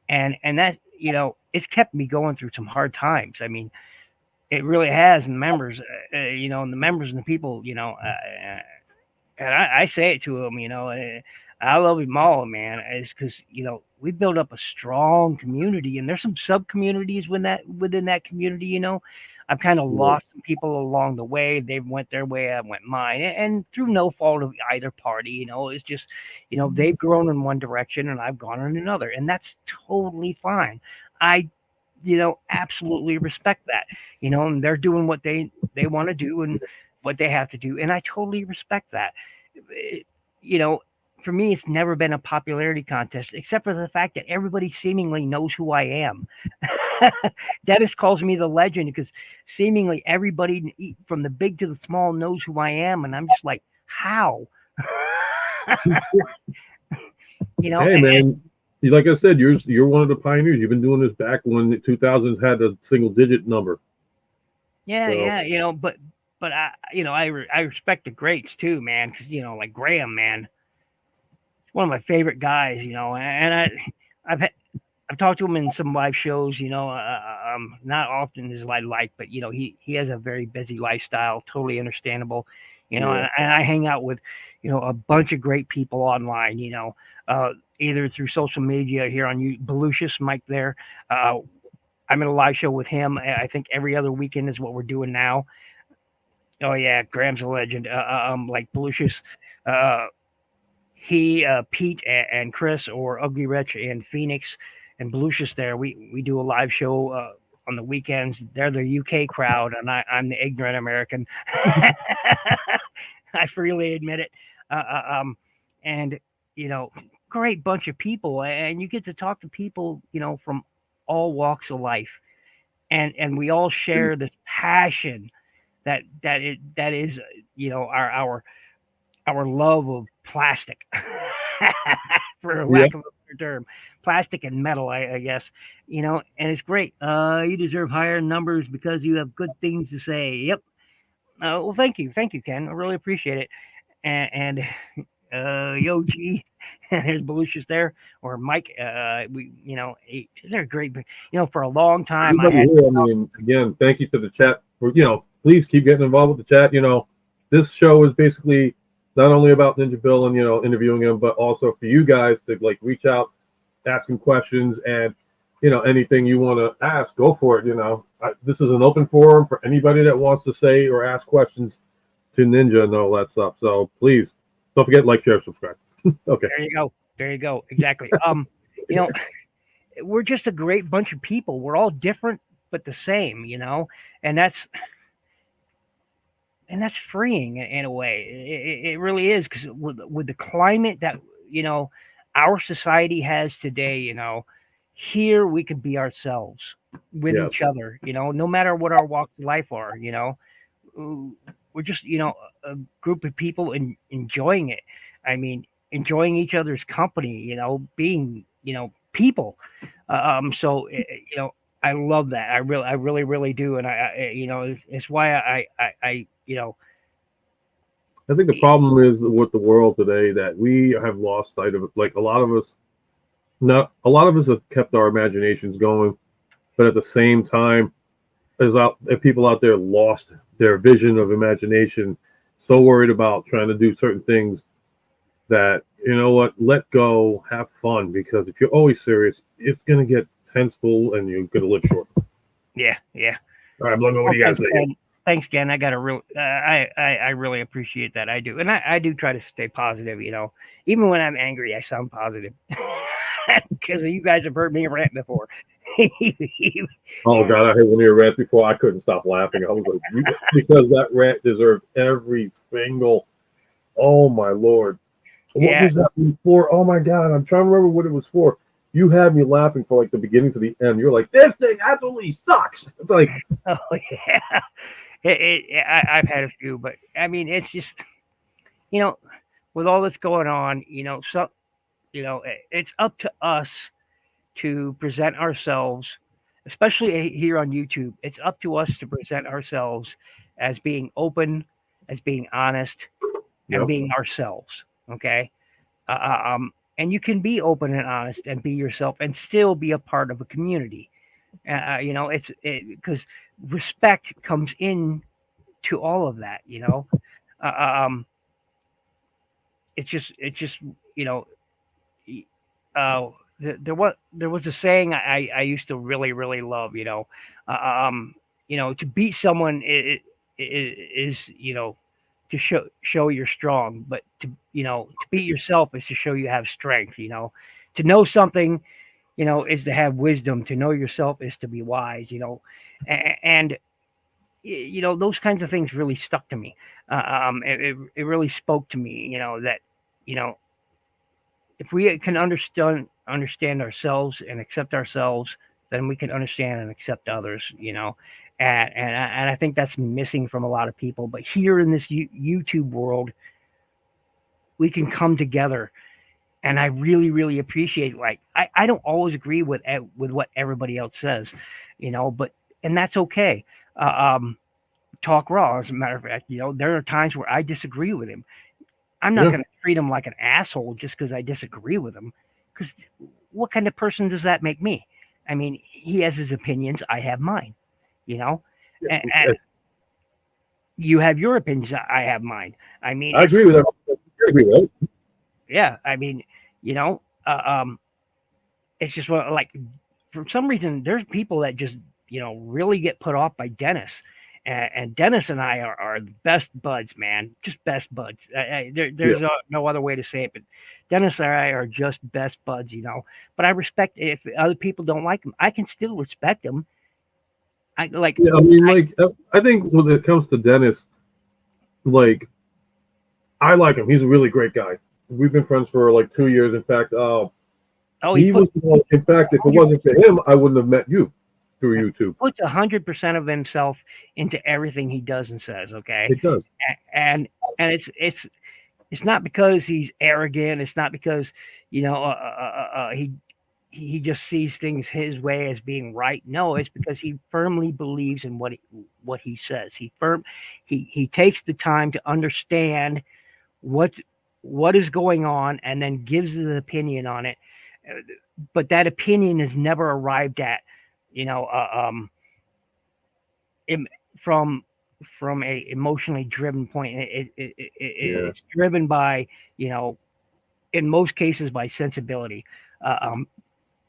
and that it's kept me going through some hard times. I mean, it really has. And the members, and the members and the people, and I say it to them, I love them all, man. It's because we built up a strong community, and there's some sub communities within that community. I've kind of Yeah. lost some people along the way. They went their way, I went mine, and through no fault of either party. It's just they've grown in one direction, and I've gone in another, and that's totally fine. I absolutely respect that. And they're doing what they want to do and what they have to do, and I totally respect that. Eh, you know, for me, it's never been a popularity contest, except for the fact that everybody seemingly knows who I am. Dennis calls me the legend because seemingly everybody, from the big to the small, knows who I am, and I'm just like, how? You know, Hey man, like I said, you're one of the pioneers. You've been doing this back when the 2000s had a single digit number. yeah, So yeah, but I respect the greats too, man, because like Graham, man, one of my favorite guys, and I've had, I've talked to him in some live shows, not often as I like, but he has a very busy lifestyle, totally understandable, yeah, and I hang out with, a bunch of great people online, either through social media here on Belucius Mike there. I'm in a live show with him. I think every other weekend is what we're doing now. Oh yeah, Graham's a legend. Like Belucius, uh, Pete and Chris, or Ugly Rich and Phoenix and Belucius there. We do a live show on the weekends. They're the UK crowd, and I'm the ignorant American. I freely admit it. Uh, uh, um, and you know, great bunch of people, and you get to talk to people, from all walks of life, and we all share this passion that is our love of plastic, for yeah. lack of a better term, plastic and metal, I guess, and it's great. You deserve higher numbers because you have good things to say. Yep. Well, thank you, Ken. I really appreciate it. And Yo G, there's Belucius there, or Mike. They're great. But for a long time, I Everybody had. here, I mean, again, thank you to the chat for, please keep getting involved with the chat. This show is basically not only about Ninja Bill and, interviewing him, but also for you guys to like reach out, ask him questions, and, anything you want to ask, go for it. This is an open forum for anybody that wants to say or ask questions to Ninja and all that stuff. So please don't forget, like, share, subscribe. Okay. There you go. There you go. Exactly. You know, we're just a great bunch of people. We're all different but the same, and that's freeing in a way. It really is, because with the climate that our society has today, here we could be ourselves with Yeah. each other. No matter what our walks of life are. We're just a group of people enjoying it. I mean, enjoying each other's company. Being people. So I love that. I really, really do, and it's why I think the problem is with the world today that we have lost sight of it. Like a lot of us have kept our imaginations going, but at the same time, people out there lost their vision of imagination, so worried about trying to do certain things that, let go, have fun, because if you're always serious, it's going to get tenseful and you're going to live short. Yeah. All right, Blungo, what do you guys say? Thanks, Ken. I got a real. I really appreciate that. I do, and I do try to stay positive. Even when I'm angry, I sound positive, because you guys have heard me rant before. Oh God, I heard one of your rants before. I couldn't stop laughing. I was like, because that rant deserved every single. Oh my Lord, what was that for? Oh my God, I'm trying to remember what it was for. You had me laughing for like the beginning to the end. You're like, this thing absolutely sucks. It's like, oh yeah. I've had a few, but I mean, it's just with all that's going on, it's up to us to present ourselves, especially here on YouTube. It's up to us to present ourselves as being open, as being honest, and being ourselves. Okay, and you can be open and honest and be yourself and still be a part of a community. It's because respect comes in to all of that. Uh, um, it's just there was a saying I used to really really love. To beat someone is to show you're strong, but to beat yourself is to show you have strength. To know something, is to have wisdom. To know yourself is to be wise. And those kinds of things really stuck to me. It really spoke to me. That you know if we can understand ourselves and accept ourselves, then we can understand and accept others. And I think that's missing from a lot of people. But here in this YouTube world, we can come together, and I really, really appreciate. Like, I don't always agree with what everybody else says, but and that's okay. Um, Talk raw. As a matter of fact, there are times where I disagree with him. I'm not Yeah. going to treat him like an asshole just because I disagree with him. Because what kind of person does that make me? I mean, he has his opinions. I have mine. You know, and you have your opinions. I have mine. I mean, I agree with that. I agree with that. yeah. I mean, you know, uh, um, it's just like for some reason there's people that just really get put off by Dennis. And Dennis and I are the best buds, man. Just best buds. There's Yeah. no other way to say it, but Dennis and I are just best buds. But I respect if other people don't like him, I can still respect him. I like. Yeah, I mean, like, I think when it comes to Dennis, like, I like him. He's a really great guy. We've been friends for like 2 years. In fact, Oh, he was the one. In fact, if it wasn't for him, I wouldn't have met you through YouTube. puts 100% of himself into everything he does and says. Okay, It does. and it's not because he's arrogant. It's not because he just sees things his way as being right. No, it's because he firmly believes in what he says. He takes the time to understand what what is going on and then gives his opinion on it. But that opinion is never arrived at, you know, em- from a emotionally driven point. Yeah. It's driven by, in most cases by sensibility. Uh, um,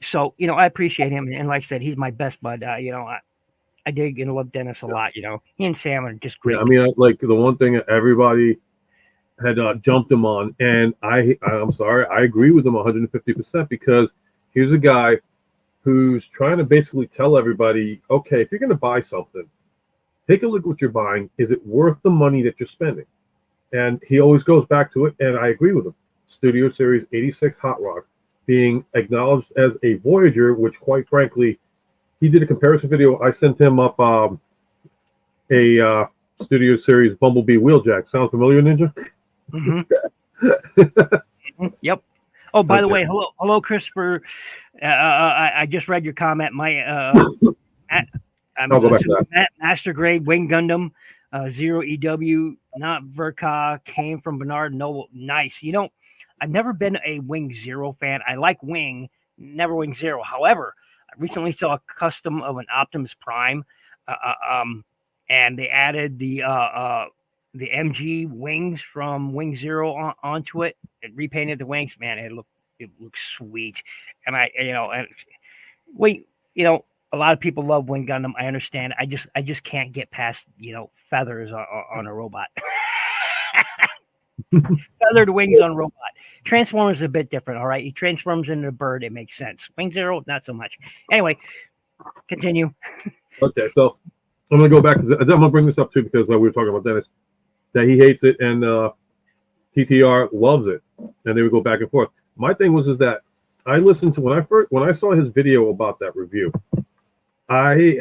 so I appreciate him, and like I said, he's my best bud. I dig and love Dennis a lot. He and Sam are just Yeah. I great. mean, like the one thing that everybody had jumped him on, and I'm sorry, I agree with him 150% because here's a guy who's trying to basically tell everybody, okay, if you're going to buy something, take a look at what you're buying. Is it worth the money that you're spending? And he always goes back to it, and I agree with him. Studio Series 86 Hot Rod being acknowledged as a Voyager, which quite frankly, he did a comparison video. I sent him up a Studio Series Bumblebee Wheeljack. Sound familiar, Ninja? Hmm. Yep. Oh, by the Okay. way, hello, Christopher. I just read your comment. I'm I'll go back to that. Master Grade Wing Gundam, Zero EW, not Verka, came from Bernard Noble. Nice. I've never been a Wing Zero fan. I like Wing, never Wing Zero. However, I recently saw a custom of an Optimus Prime, uh, uh, um, and they added the MG wings from Wing Zero onto it. It repainted the wings. Man, it looks sweet. And and wait, a lot of people love Wing Gundam. I understand. I just can't get past feathers on a robot. Feathered wings on a robot. Transformers is a bit different. All right, he transforms into a bird. It makes sense. Wing Zero, not so much. Anyway, continue. Okay, so I'm going to go back to I'm going to bring this up too because we were talking about Dennis, that he hates it and TTR loves it, and they would go back and forth. My thing was that I listened to when I saw his video about that review. I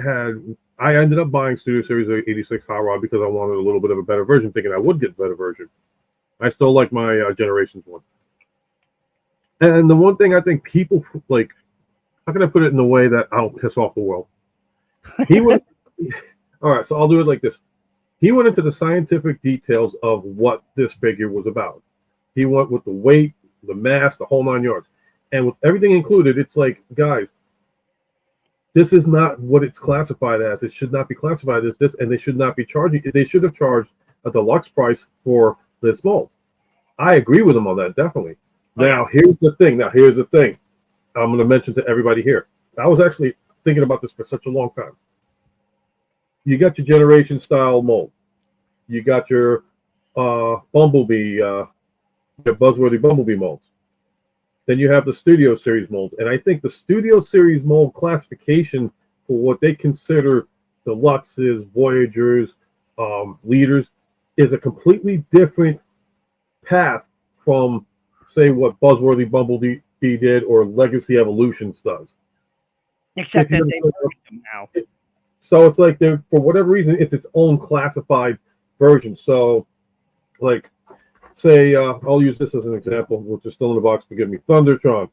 ended up buying Studio Series 86 Hot Rod because I wanted a little bit of a better version, thinking I would get a better version. I still like my Generations one. And the one thing I think people like, how can I put it in a way that I don't piss off the world? He went. All right, so I'll do it like this. He went into the scientific details of what this figure was about. He went with the weight, the mass, the whole 9 yards. And with everything included, it's like, guys, this is not what it's classified as. It should not be classified as this, and they should not be charging. They should have charged a deluxe price for this mold. I agree with him on that, definitely. Now, here's the thing. I'm going to mention to everybody here. I was actually thinking about this for such a long time. You got your Generation style mold. You got your Bumblebee, your Buzzworthy Bumblebee molds. Then you have the Studio Series mold. And I think the Studio Series mold classification for what they consider deluxes, Voyagers, leaders is a completely different path from say what Buzzworthy Bumblebee did or Legacy Evolutions does. Except that they merged them now. So it's like they're, for whatever reason, it's its own classified version. So, like, say, I'll use this as an example, which is still in the box, forgive me. Thundertron.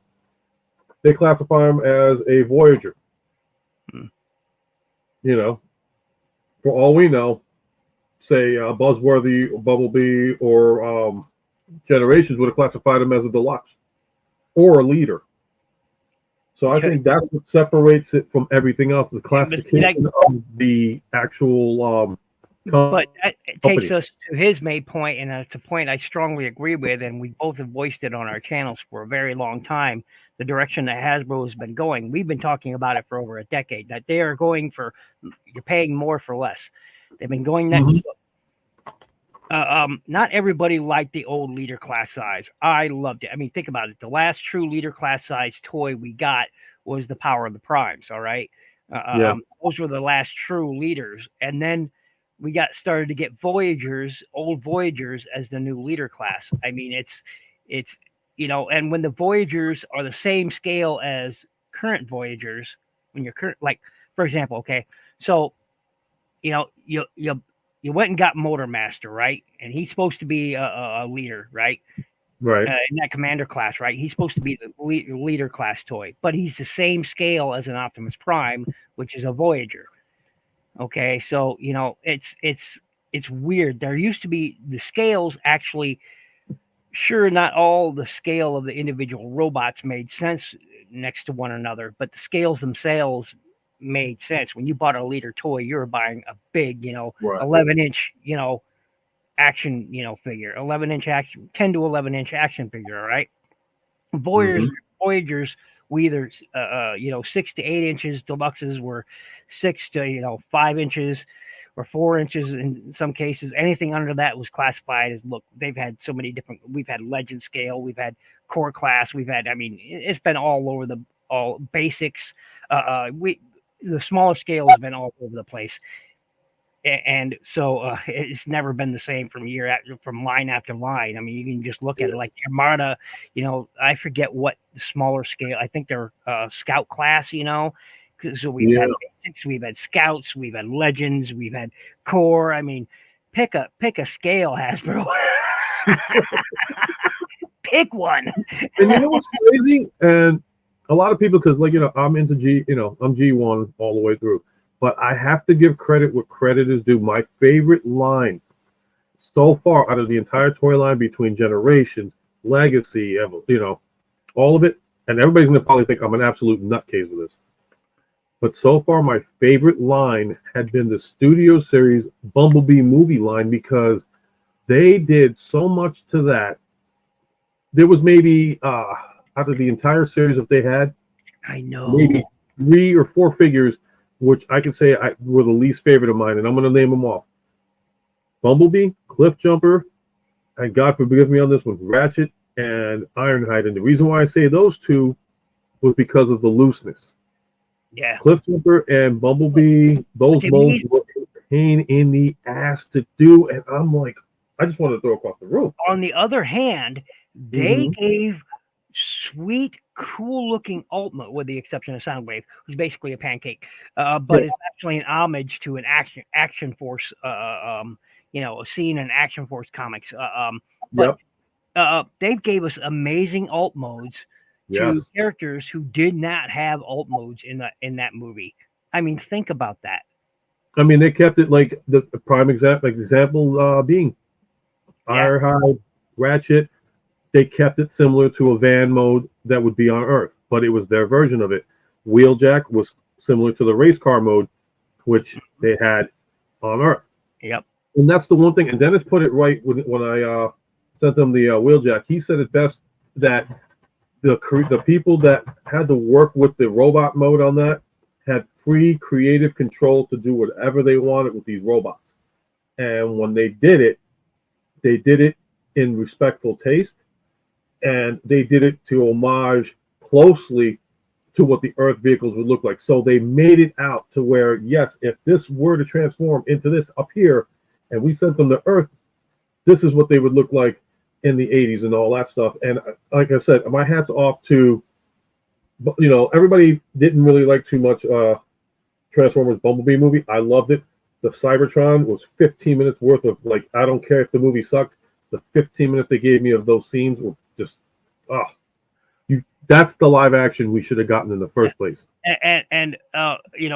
They classify him as a Voyager. You know, for all we know, say Buzzworthy, Bumblebee, or Generations would have classified him as a deluxe or a leader. So I think that's what separates it from everything else, the classification of the actual but that takes us to his main point, and it's a point I strongly agree with, and we both have voiced it on our channels for a very long time, the direction that Hasbro has been going. We've been talking about it for over a decade, that they are going for, you're paying more for less. They've been going that. Not everybody liked the old leader class size. I loved it. I mean, think about it. The last true leader class size toy we got was the Power of the Primes. All right. Those were the last true leaders. And then we started to get Voyagers, old Voyagers, as the new leader class. I mean, it's, you know, and when the Voyagers are the same scale as current Voyagers, when you're current, like, for example, okay, so, you know, you went and got Motor Master, right? And he's supposed to be a leader, right? Right. In that commander class, right? He's supposed to be the leader class toy, but he's the same scale as an Optimus Prime, which is a Voyager. Okay, so you know it's weird. There used to be the scales actually. Sure, not all the scale of the individual robots made sense next to one another, but the scales themselves made sense. When you bought a leader toy, you were buying a big, 11-inch, action, figure, 11-inch action, 10 to 11-inch action figure. All right. Voyagers, we either, 6 to 8 inches. Deluxes were 6 to, 5 inches or 4 inches in some cases. Anything under that was classified as, look, they've had so many different, we've had legend scale, we've had core class, we've had, I mean, it's been all over all basics. The smaller scale has been all over the place. And so it's never been the same from line after line. I mean, you can just look at it like Armada, I forget what the smaller scale, I think they're scout class, so we've had basics, we've had scouts, we've had legends, we've had core. I mean, pick a scale, Hasbro. Pick one. And you know what's crazy? And a lot of people, because I'm into I'm G1 all the way through. But I have to give credit where credit is due. My favorite line so far out of the entire toy line between Generations, Legacy, all of it, and everybody's going to probably think I'm an absolute nutcase with this. But so far, my favorite line had been the Studio Series Bumblebee movie line because they did so much to that. There was maybe, out of the entire series that they had, I know, maybe 3 or 4 figures which I can say were the least favorite of mine, and I'm going to name them off. Bumblebee, Cliff Jumper, and God forgive me on this one, Ratchet and Ironhide. And the reason why I say those two was because of the looseness. Yeah. Cliff Jumper and Bumblebee, those molds were a pain in the ass to do, and I'm like, I just wanted to throw across the room. On the other hand, they gave sweet, cool-looking alt mode, with the exception of Soundwave, who's basically a pancake, but it's actually an homage to an Action Force, a scene in Action Force comics. But they gave us amazing alt modes to characters who did not have alt modes in that movie. I mean, think about that. I mean, they kept it like the prime example being Ironhide, Ratchet. They kept it similar to a van mode that would be on Earth, but it was their version of it. Wheeljack was similar to the race car mode, which they had on Earth. Yep. And that's the one thing. And Dennis put it right when I sent them the Wheeljack. He said it best that the people that had to work with the robot mode on that had free creative control to do whatever they wanted with these robots. And when they did it in respectful taste. And they did it to homage closely to what the Earth vehicles would look like. So they made it out to where, yes, if this were to transform into this up here, and we sent them to Earth, this is what they would look like in the 80s and all that stuff. And like I said, my hat's off to, everybody didn't really like too much Transformers Bumblebee movie. I loved it. The Cybertron was 15 minutes worth of, like, I don't care if the movie sucked. The 15 minutes they gave me of those scenes were just, oh, that's the live action we should have gotten in the first place. And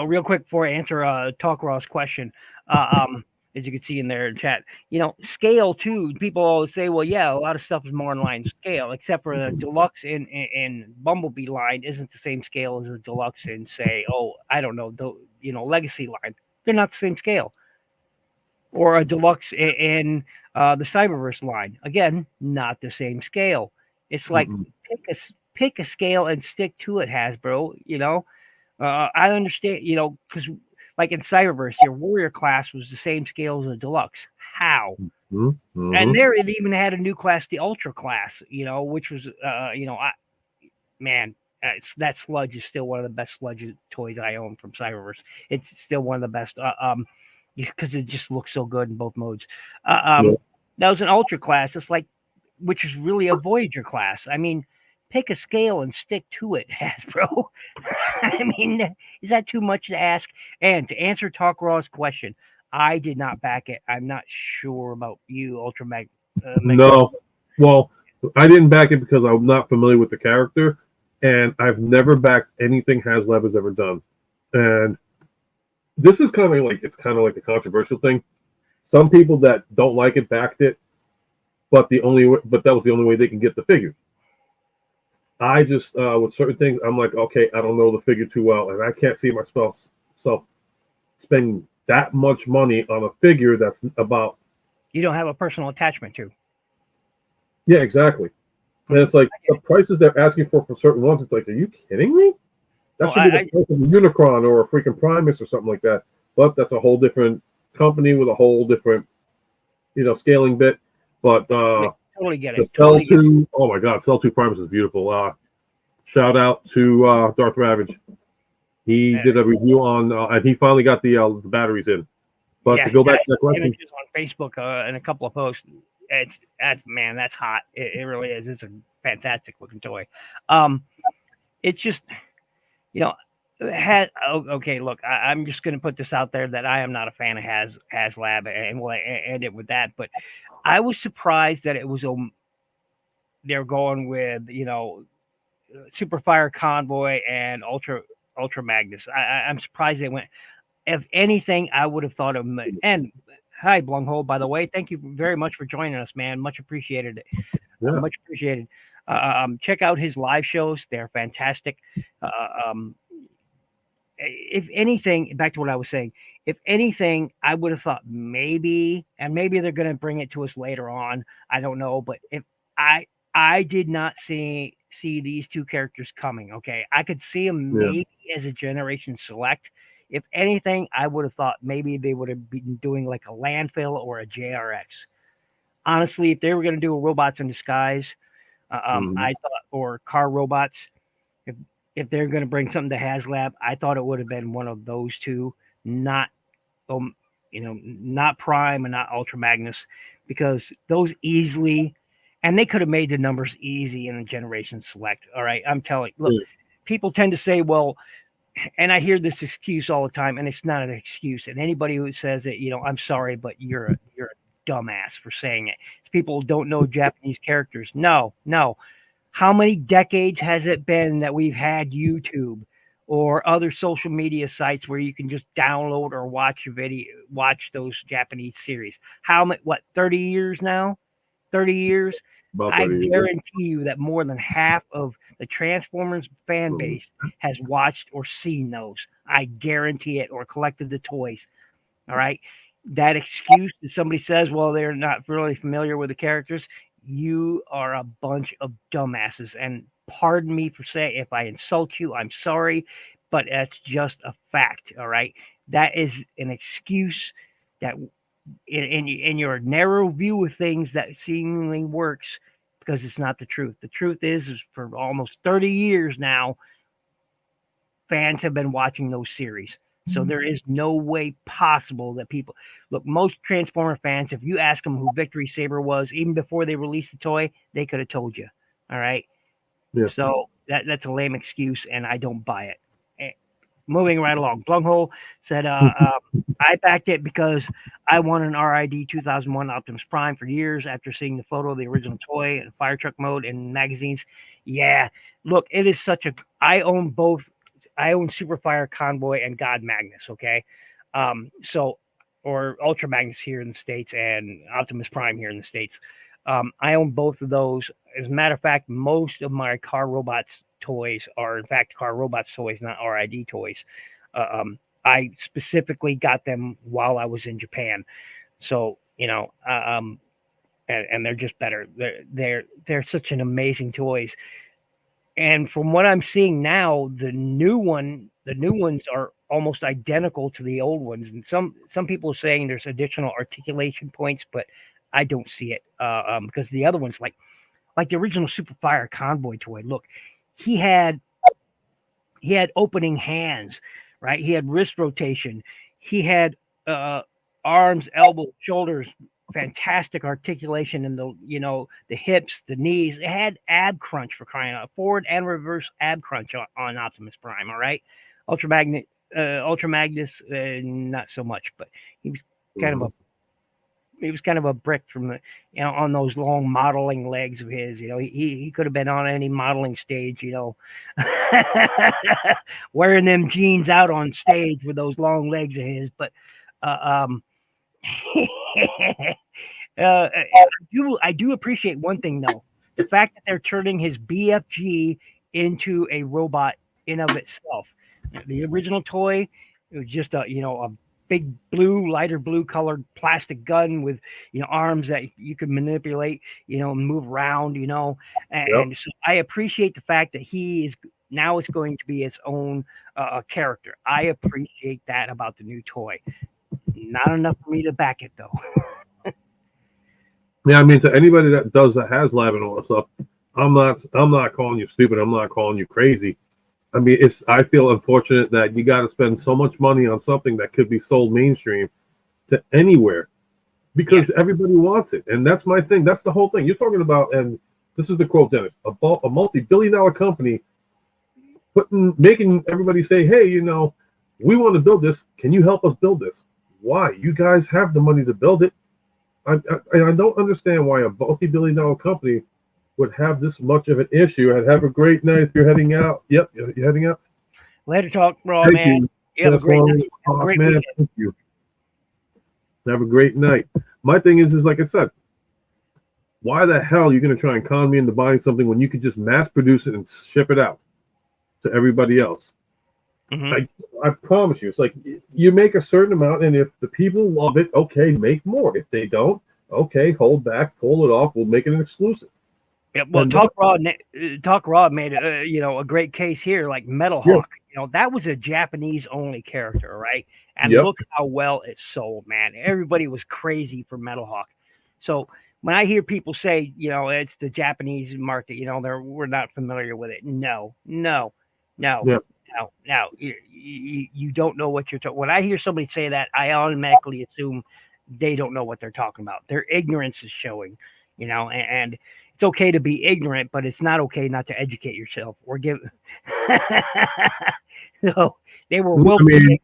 real quick before I answer Talk Raw's question, as you can see in there in chat, scale too. People always say, well, yeah, a lot of stuff is more in line scale, except for the deluxe in Bumblebee line isn't the same scale as a deluxe in, say, I don't know, Legacy line. They're not the same scale. Or a deluxe in the Cyberverse line. Again, not the same scale. It's like pick a scale and stick to it, Hasbro. I understand, because like in Cyberverse, your warrior class was the same scale as a deluxe. How? And there it even had a new class, the Ultra class, which was, that sludge is still one of the best sludge toys I own from Cyberverse. It's still one of the best, because it just looks so good in both modes. That was an Ultra class. It's like, which is really a Voyager class. I mean, pick a scale and stick to it, Hasbro. I mean, is that too much to ask? And to answer Talk Raw's question, I did not back it. I'm not sure about you, Ultramag. No. Well, I didn't back it because I'm not familiar with the character, and I've never backed anything HasLab has ever done. And this is kind of like a controversial thing. Some people that don't like it backed it, but that was the only way they can get the figure. I just with certain things, I'm like, okay, I don't know the figure too well, and I can't see myself spending that much money on a figure that's about you don't have a personal attachment to. Yeah, exactly. And it's like the prices they're asking for certain ones. It's like, are you kidding me? That should be the price of a Unicron or a freaking Primus or something like that. But that's a whole different company with a whole different, scaling bit. But totally get it. The Cell 2, oh my God, Cell 2 Primus is beautiful. Shout out to Darth Ravage. He did a review on, and he finally got the batteries in. But to go back to that question, images on Facebook and a couple of posts. That's hot. It really is. It's a fantastic looking toy. It's just, okay. Look, I'm just going to put this out there that I am not a fan of HasLab, and we'll end it with that. But I was surprised that it was they're going with Superfire Convoy and Ultra Magnus. I'm surprised they went. If anything, I would have thought of and. Hi, Blunghole, by the way. Thank you very much for joining us, man. Much appreciated. Much appreciated. Check out his live shows. They're fantastic. If anything, back to what I was saying, if anything, I would have thought maybe they're going to bring it to us later on. I don't know. But if I did not see these two characters coming, okay? I could see them maybe as a Generation Select. If anything, I would have thought maybe they would have been doing like a landfill or a JRX. Honestly, if they were going to do a robots in disguise, I thought, or car robots, if they're going to bring something to HasLab, I thought it would have been one of those two, not Prime and not Ultra Magnus, because those easily, and they could have made the numbers easy in a Generation Select. All right, I'm telling you, look, people tend to say, well. And I hear this excuse all the time, and it's not an excuse. And anybody who says it, I'm sorry, but you're a dumbass for saying it. People don't know Japanese characters. No. How many decades has it been that we've had YouTube or other social media sites where you can just download or watch those Japanese series? 30 years now? 30 years? I guarantee you that more than half of the Transformers fan base has watched or seen those. I guarantee it, or collected the toys. All right. That excuse that somebody says, well, they're not really familiar with the characters, you are a bunch of dumbasses. And pardon me for saying, if I insult you, I'm sorry, but that's just a fact. All right. That is an excuse that in your narrow view of things that seemingly works, because it's not the truth. The truth is for almost 30 years now, fans have been watching those series. So there is no way possible that people look. Most Transformer fans, if you ask them who Victory Saber was, even before they released the toy, they could have told you. All right. Yeah. So that's a lame excuse, and I don't buy it. Moving right along, Blunghole said, I backed it because I want an RID 2001 Optimus Prime for years after seeing the photo of the original toy in fire truck mode in magazines. Yeah, look, it is such a. I own both. I own Superfire Convoy and God Magnus. Okay, so or Ultra Magnus here in the states and Optimus Prime here in the states. I own both of those. As a matter of fact, most of my car robots toys are in fact car robots toys, not RID toys. I specifically got them while I was in Japan, so and they're just better. They're such an amazing toys. And from what I'm seeing now, the new ones are almost identical to the old ones. And some people are saying there's additional articulation points, but I don't see it because the other ones, like the original Superfire Convoy toy, look, he had opening hands, right? He had wrist rotation. He had arms, elbows, shoulders, fantastic articulation in the hips, the knees. It had ab crunch for crying out, forward and reverse ab crunch on Optimus Prime. All right, Ultra Magnus, not so much, but he was kind of a brick from the on those long modeling legs of his. He could have been on any modeling stage. Wearing them jeans out on stage with those long legs of his. But I do appreciate one thing though, the fact that they're turning his BFG into a robot in of itself. The original toy, it was just a big lighter blue colored plastic gun with arms that you could manipulate, and move around, and Yep. so I appreciate the fact that he is now it's going to be its own character. I appreciate that about the new toy. Not enough for me to back it though. Yeah, I mean, to anybody that has lab and all that stuff, I'm not calling you stupid. I'm not calling you crazy. I mean, I feel unfortunate that you got to spend so much money on something that could be sold mainstream to anywhere because everybody wants it, and that's my thing. That's the whole thing you're talking about. And this is the quote, Dennis: a multi-billion-dollar company making everybody say, "Hey, we want to build this. Can you help us build this?" Why? You guys have the money to build it. I don't understand why a multi-billion-dollar company would have this much of an issue. And have a great night if you're heading out. Yep, you're heading out. Later talk, Raw, Thank man. You have a great night. Have a great man. weekend. Thank you. Have a great night. My thing is like I said, why the hell are you going to try and con me into buying something when you could just mass produce it and ship it out to everybody else? Mhm. I promise you, it's like you make a certain amount, and if the people love it, okay, make more. If they don't, okay, hold back, pull it off. We'll make it an exclusive. Yeah, well, And Talk Raw made a great case here, like Metal Yeah. Hawk. That was a Japanese only character, right? And Yep. look how well it sold, man. Everybody was crazy for Metal Hawk. So when I hear people say, it's the Japanese market, we're not familiar with it. No. Yeah. Now, you don't know what you're talking. When I hear somebody say that, I automatically assume they don't know what they're talking about. Their ignorance is showing, and it's okay to be ignorant, but it's not okay not to educate yourself or give. So they were I well. mean,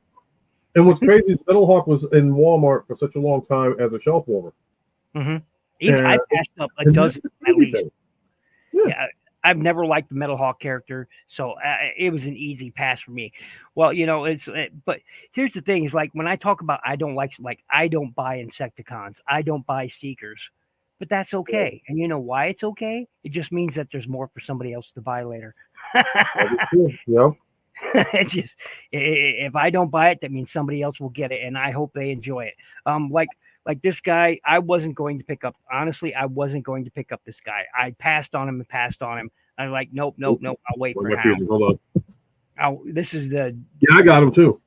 and what's crazy is Metal Hawk was in Walmart for such a long time as a shelf warmer. Even I passed up a dozen at least. Yeah. I've never liked the Metal Hawk character, so it was an easy pass for me. Well, but here's the thing: is like when I talk about I don't I don't buy Insecticons, I don't buy Seekers, but that's okay. And you know why it's okay? It just means that there's more for somebody else to buy later. Yeah. It's just if I don't buy it, that means somebody else will get it, and I hope they enjoy it. Like this guy, I wasn't going to pick up. Honestly, I wasn't going to pick up this guy. I passed on him. I'm like, nope. I'll wait for now. Hold on. This is the Yeah, I got him too.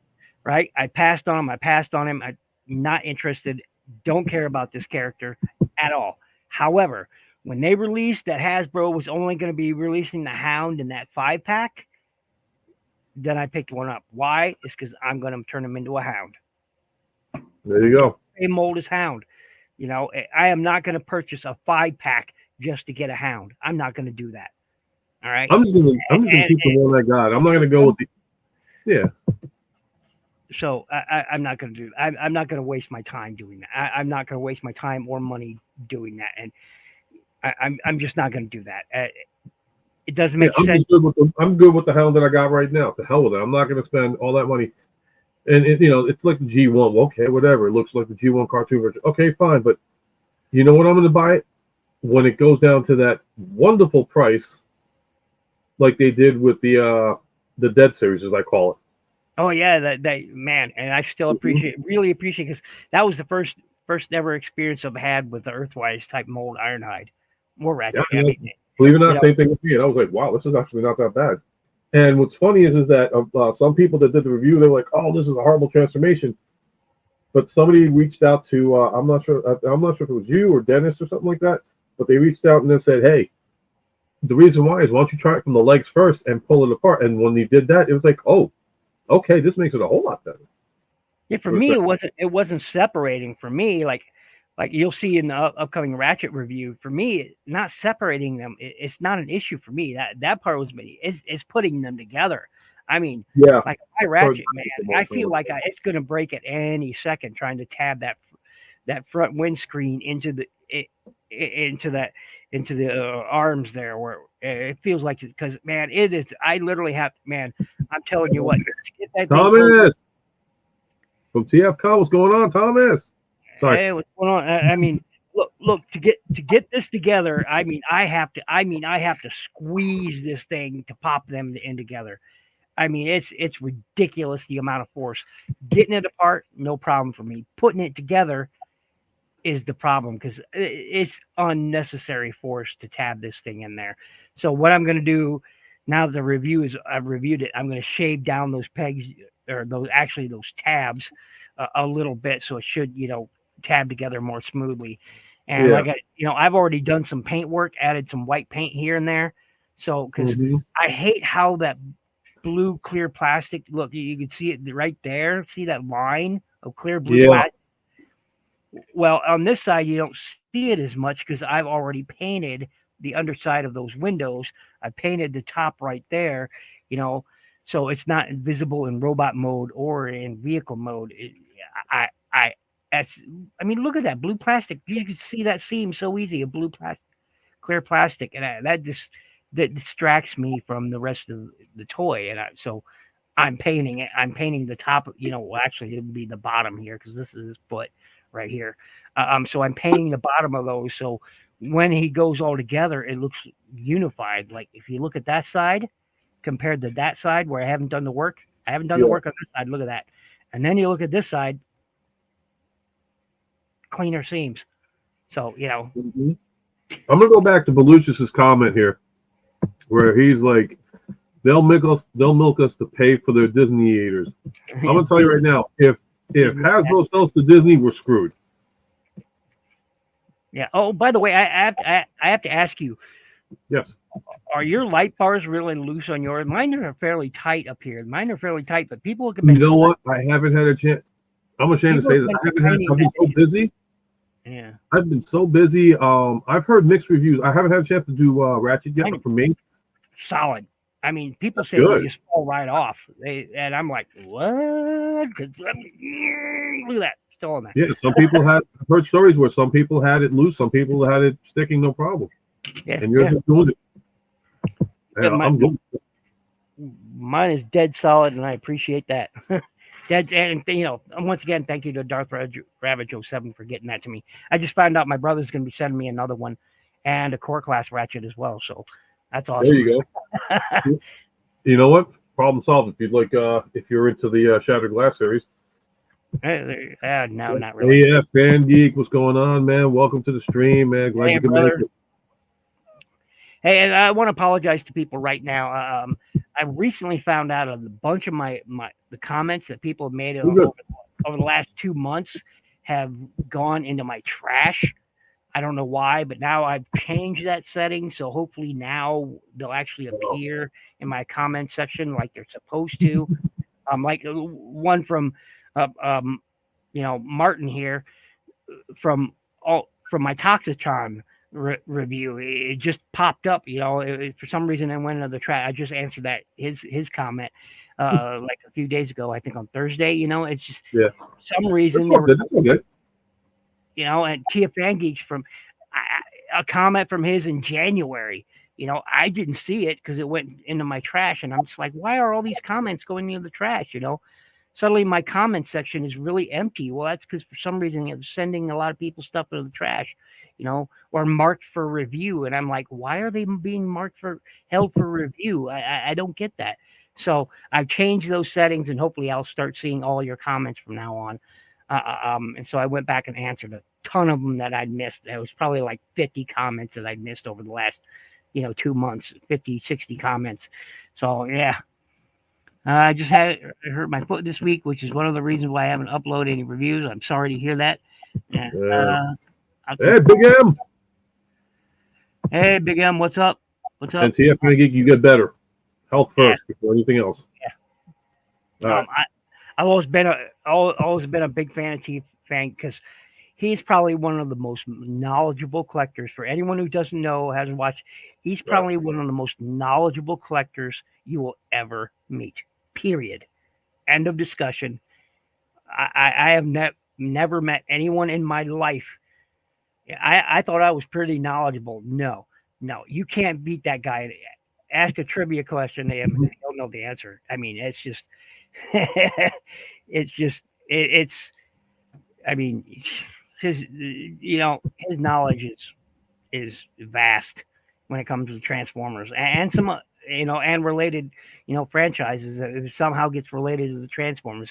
right. I passed on him. I'm not interested. Don't care about this character at all. However, when they released that Hasbro was only going to be releasing the Hound in that 5-pack, then I picked one up. Why? It's because I'm going to turn him into a hound. There you go. Same mold as hound. I am not going to purchase a 5-pack just to get a hound. I'm not going to do that. All right. I'm just gonna keep the one I got. I'm not gonna go with the. Yeah. So I'm not going to do that. I'm not going to waste my time doing that. I'm not going to waste my time or money doing that. And I'm just not going to do that. It doesn't make sense. I'm good with the hound that I got right now. To hell with it. I'm not gonna spend all that money. And it's like the G1. Okay, whatever. It looks like the G1 cartoon version. Okay, fine. But you know what? I'm going to buy it when it goes down to that wonderful price, like they did with the Dead series, as I call it. Oh yeah, that man, and I still really appreciate, because that was the first ever experience I've had with the Earthwise type mold Ironhide, more ratchet. Yeah, believe it or not, same thing with me. And I was like, wow, this is actually not that bad. And what's funny is that some people that did the review, they're like, "Oh, this is a horrible transformation." But somebody reached out to I'm not sure if it was you or Dennis or something like that. But they reached out and they said, "Hey, the reason why is why don't you try it from the legs first and pull it apart?" And when he did that, it was like, "Oh, okay, this makes it a whole lot better." Yeah, for me, it wasn't separating. For me, like you'll see in the upcoming Ratchet review, for me, not separating them, it's not an issue for me. That part was me. It's putting them together. I mean, yeah, like my Ratchet, man, I feel like it's going to break at any second trying to tab that front windscreen into the arms there, where it feels like, because man, it is. I literally have, man. I'm telling you what. Get that Thomas from TFCon, what's going on, Thomas? Sorry. Hey, what's going on? I mean, look to get this together. I mean, I have to squeeze this thing to pop them in together. I mean, it's ridiculous the amount of force. Getting it apart, no problem for me. Putting it together is the problem, because it's unnecessary force to tab this thing in there. So what I'm going to do now that the review is, I've reviewed it, I'm going to shave down those pegs, or those tabs a little bit, so it should tab together more smoothly. And I've already done some paint work, added some white paint here and there. So because I hate how that blue clear plastic, look, you can see it right there. See that line of clear blue plastic? Well, on this side, you don't see it as much because I've already painted the underside of those windows. I painted the top right there, so it's not visible in robot mode or in vehicle mode. I mean, look at that blue plastic. You can see that seam so easy, a blue clear plastic, and that distracts me from the rest of the toy. And so I'm painting it. I'm painting the top. Actually, it would be the bottom here, because this is his foot right here. So I'm painting the bottom of those. So when he goes all together, it looks unified. Like if you look at that side compared to that side where I haven't done the work, the work on this side. Look at that. And then you look at this side, cleaner seams. So, I'm going to go back to Beluchis's comment here, where he's like, they'll milk us to pay for their Disney eaters. I'm going to tell you right now, if Hasbro sells to Disney, we're screwed. Yeah. Oh, by the way, I have to ask you. Yes. Are your light bars really loose on yours? Mine are fairly tight up here. Mine are fairly tight, but people can. You know what? I haven't had a chance. I'm ashamed to say that I've been so busy. Yeah. I've been so busy. I've heard mixed reviews. I haven't had a chance to do Ratchet yet, but for me, solid. I mean, people say they just fall right off. And I'm like, what? Look at that. Still on that. Yeah, some people I've heard stories where some people had it loose, some people had it sticking, no problem. Yeah. And you're just doing it. Yeah, I'm good. Mine is dead solid, and I appreciate that. And once again, thank you to Darth Ravage 07 for getting that to me. I just found out my brother's going to be sending me another one, and a core class Ratchet as well. So that's awesome. There you go. You know what? Problem solved. If you'd like, if you're into the Shattered Glass series. No, not really. Hey, Fan Geek, what's going on, man? Welcome to the stream, man. Glad you could make it. Hey, and I want to apologize to people right now. I recently found out a bunch of the comments that people have made over the last 2 months have gone into my trash. I don't know why, but now I've changed that setting, so hopefully now they'll actually appear in my comment section like they're supposed to. Like one from, uh, um, Martin here from my Toxitron review. It just popped up. For some reason I went into the track. I just answered that his comment like a few days ago. I think on Thursday. It's just Yeah. for some reason That's okay. and Tia Fan Geeks from a comment from his in January. I didn't see it because it went into my trash, and I'm just like, why are all these comments going into the trash? Suddenly my comment section is really empty. Well, that's because for some reason it's sending a lot of people's stuff into the trash, or marked for review. And I'm like, why are they being held for review? I don't get that. So I've changed those settings, and hopefully I'll start seeing all your comments from now on. And so I went back and answered a ton of them that I'd missed. There was probably like 50 comments that I'd missed over the last, 2 months, 50, 60 comments. So yeah. I just hurt my foot this week, which is one of the reasons why I haven't uploaded any reviews. I'm sorry to hear that. And, hey, Big M. Hey, Big M, what's up? What's up? And TF Geek, you get better. Health first before anything else. Yeah. Right. I've always been a big fan of TF Fan because he's probably one of the most knowledgeable collectors. For anyone who doesn't know, hasn't watched, he's probably one of the most knowledgeable collectors you will ever meet. Period. End of discussion. I have never met anyone in my life. I thought I was pretty knowledgeable. No, you can't beat that guy. Ask a trivia question to him, and he'll know the answer. I mean, it's just, it's. I mean, his knowledge is vast when it comes to Transformers and some and related franchises. If it somehow gets related to the Transformers,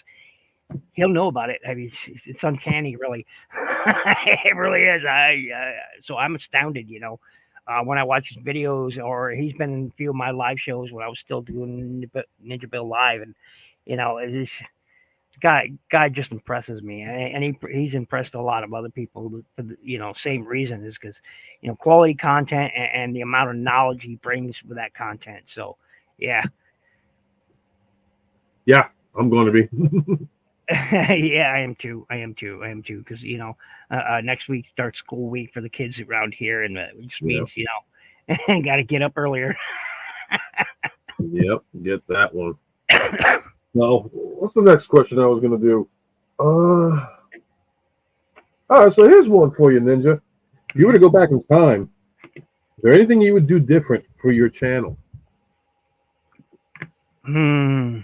he'll know about it. I mean, it's uncanny, really. It really is. So I'm astounded. When I watch his videos, or he's been in a few of my live shows when I was still doing Ninja Bill Live, and it's. Guy just impresses me, and he's impressed a lot of other people for the same reason, is because quality content and the amount of knowledge he brings with that content. So yeah, I'm going to be. yeah, I am too because next week starts school week for the kids around here, and it just means got to get up earlier. Yep, get that one. Now, what's the next question I was going to do? All right, so here's one for you, Ninja. If you were to go back in time, is there anything you would do different for your channel? I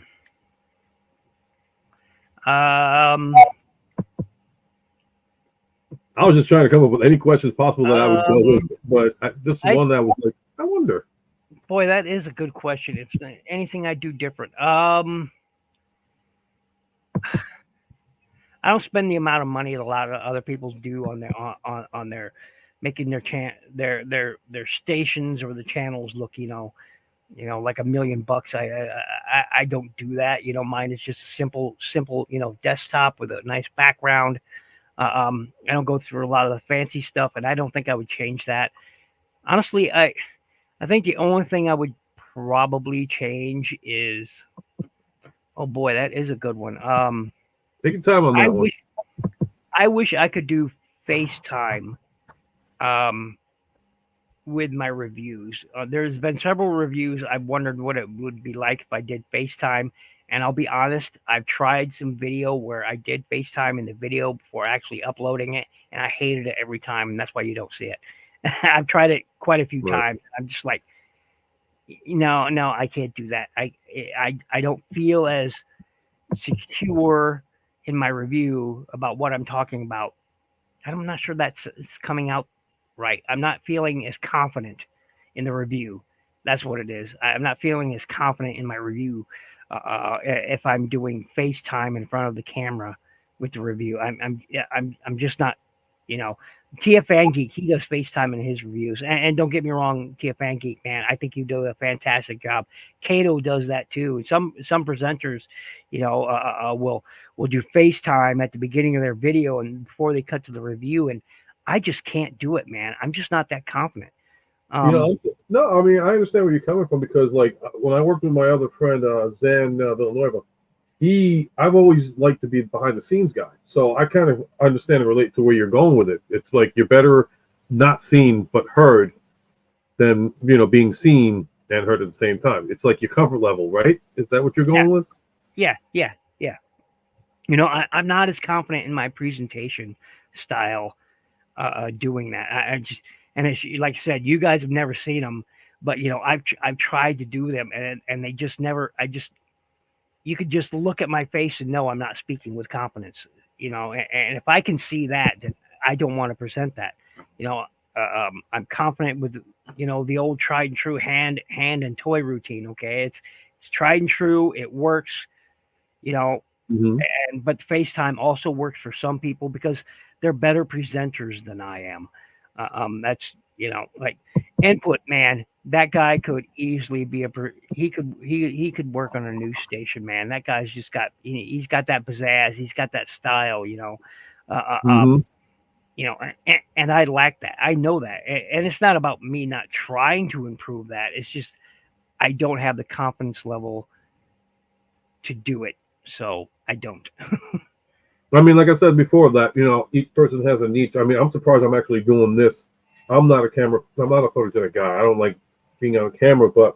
was just trying to come up with any questions possible that I would go with, but this is one that was like, I wonder. Boy, that is a good question. If anything I do different, I don't spend the amount of money that a lot of other people do on their making their stations or the channels look like $1 million. I don't do that. Mine is just a simple desktop with a nice background. I don't go through a lot of the fancy stuff, and I don't think I would change that. Honestly, I think the only thing I would probably change is, oh boy, that is a good one. Take your time on that one. I wish I could do FaceTime with my reviews. There's been several reviews I've wondered what it would be like if I did FaceTime. And I'll be honest, I've tried some video where I did FaceTime in the video before actually uploading it, and I hated it every time, and that's why you don't see it. I've tried it quite a few times. I'm just like, no, I can't do that. I don't feel as secure in my review about what I'm talking about. I'm not sure it's coming out right. I'm not feeling as confident in the review. That's what it is. I'm not feeling as confident in my review if I'm doing FaceTime in front of the camera with the review. I'm just not, Tia Fan Geek, he does FaceTime in his reviews. And don't get me wrong, Tia Fan Geek, man, I think you do a fantastic job. Kato does that too. Some presenters, will do FaceTime at the beginning of their video and before they cut to the review. And I just can't do it, man. I'm just not that confident. You know, no, I mean, I understand where you're coming from because, like, when I worked with my other friend, Zan Villanueva, I've always liked to be behind the scenes guy. So I kind of understand and relate to where you're going with it. It's like you're better not seen but heard than, being seen and heard at the same time. It's like your comfort level, right? Is that what you're yeah, going with? yeah. I'm not as confident in my presentation style doing that. I just, and it's like I said, you guys have never seen them, but I've tried to do them, and they just never. You could just look at my face and know I'm not speaking with confidence. And if I can see that, then I don't want to present that. I'm confident with the old tried and true hand and toy routine. Okay, it's tried and true. It works. You know, Mm-hmm. but FaceTime also works for some people because they're better presenters than I am. That's like input man. That guy could easily be he could work on a news station, man. That guy's just got he's got that pizzazz, he's got that style, uh, uh, um, Mm-hmm. and I lack that. I know that, and it's not about me not trying to improve that. It's just I don't have the confidence level to do it, so I don't. I mean, like I said before, that each person has a niche. I mean, I'm surprised I'm actually doing this. I'm not a photogenic guy. I don't like being on camera, but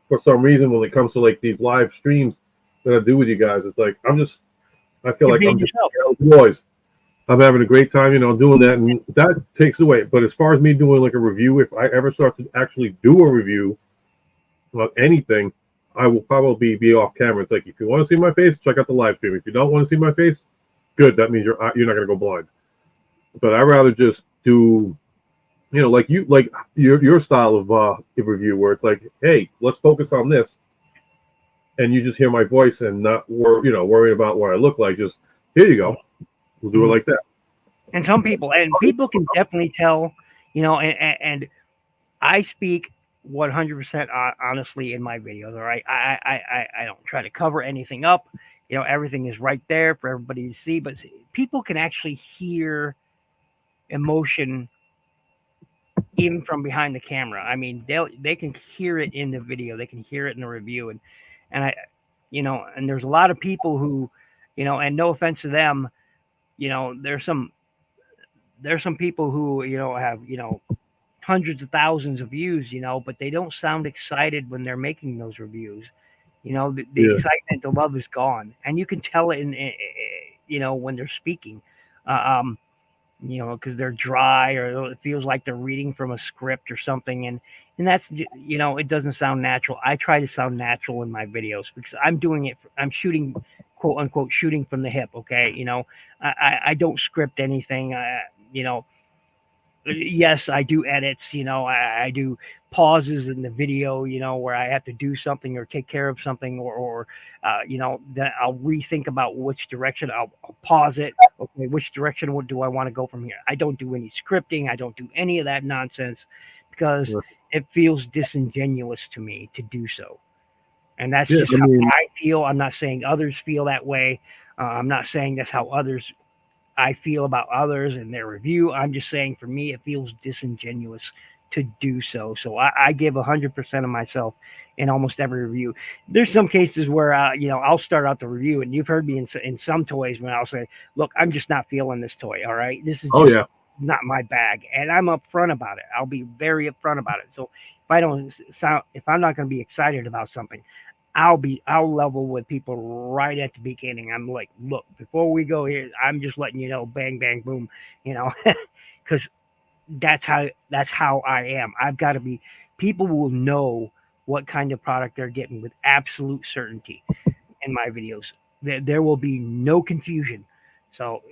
for some reason, when it comes to like these live streams that I do with you guys, it's like I feel You're like being I'm just yourself. boys. I'm having a great time, doing that, and that takes away. But as far as me doing like a review, if I ever start to actually do a review on anything, I will probably be off camera. It's like if you want to see my face, check out the live stream. If you don't want to see my face, good. That means you're not gonna go blind. But I'd rather just do, like your style of review, where it's like, hey, let's focus on this, and you just hear my voice and not worrying about what I look like. Just here you go. We'll do it like that. And people can definitely tell, and I speak 100% honestly in my videos. All right, I don't try to cover anything up. Everything is right there for everybody to see. But people can actually hear emotion even from behind the camera. I mean, they can hear it in the video. They can hear it in the review, and and there's a lot of people who, and no offense to them, there's some people who have hundreds of thousands of views, but they don't sound excited when they're making those reviews. The Yeah. excitement, the love is gone, and you can tell it when they're speaking, uh, um, because they're dry or it feels like they're reading from a script or something, and that's it doesn't sound natural. I try to sound natural in my videos because I'm doing it. I'm shooting, quote unquote, shooting from the hip. Okay, I don't script anything. You know, yes, I do edits. I do pauses in the video. Where I have to do something or take care of something, or then I'll rethink about which direction. I'll pause it. Okay, which direction do I want to go from here? I don't do any scripting. I don't do any of that nonsense because it feels disingenuous to me to do so. And that's Yeah. just I how mean, I feel. I'm not saying others feel that way. I'm not saying that's how I feel about others and their review. I'm just saying for me, it feels disingenuous to do so. So I give 100% of myself in almost every review. There's some cases where I'll start out the review, and you've heard me in some toys when I'll say, "Look, I'm just not feeling this toy. All right, this is oh just yeah. not my bag," and I'm upfront about it. I'll be very upfront about it. So if I'm not going to be excited about something, I'll level with people right at the beginning. I'm like, look, before we go here, I'm just letting you know, bang bang boom, because that's how I am. I've got to be. People will know what kind of product they're getting with absolute certainty in my videos. There will be no confusion. So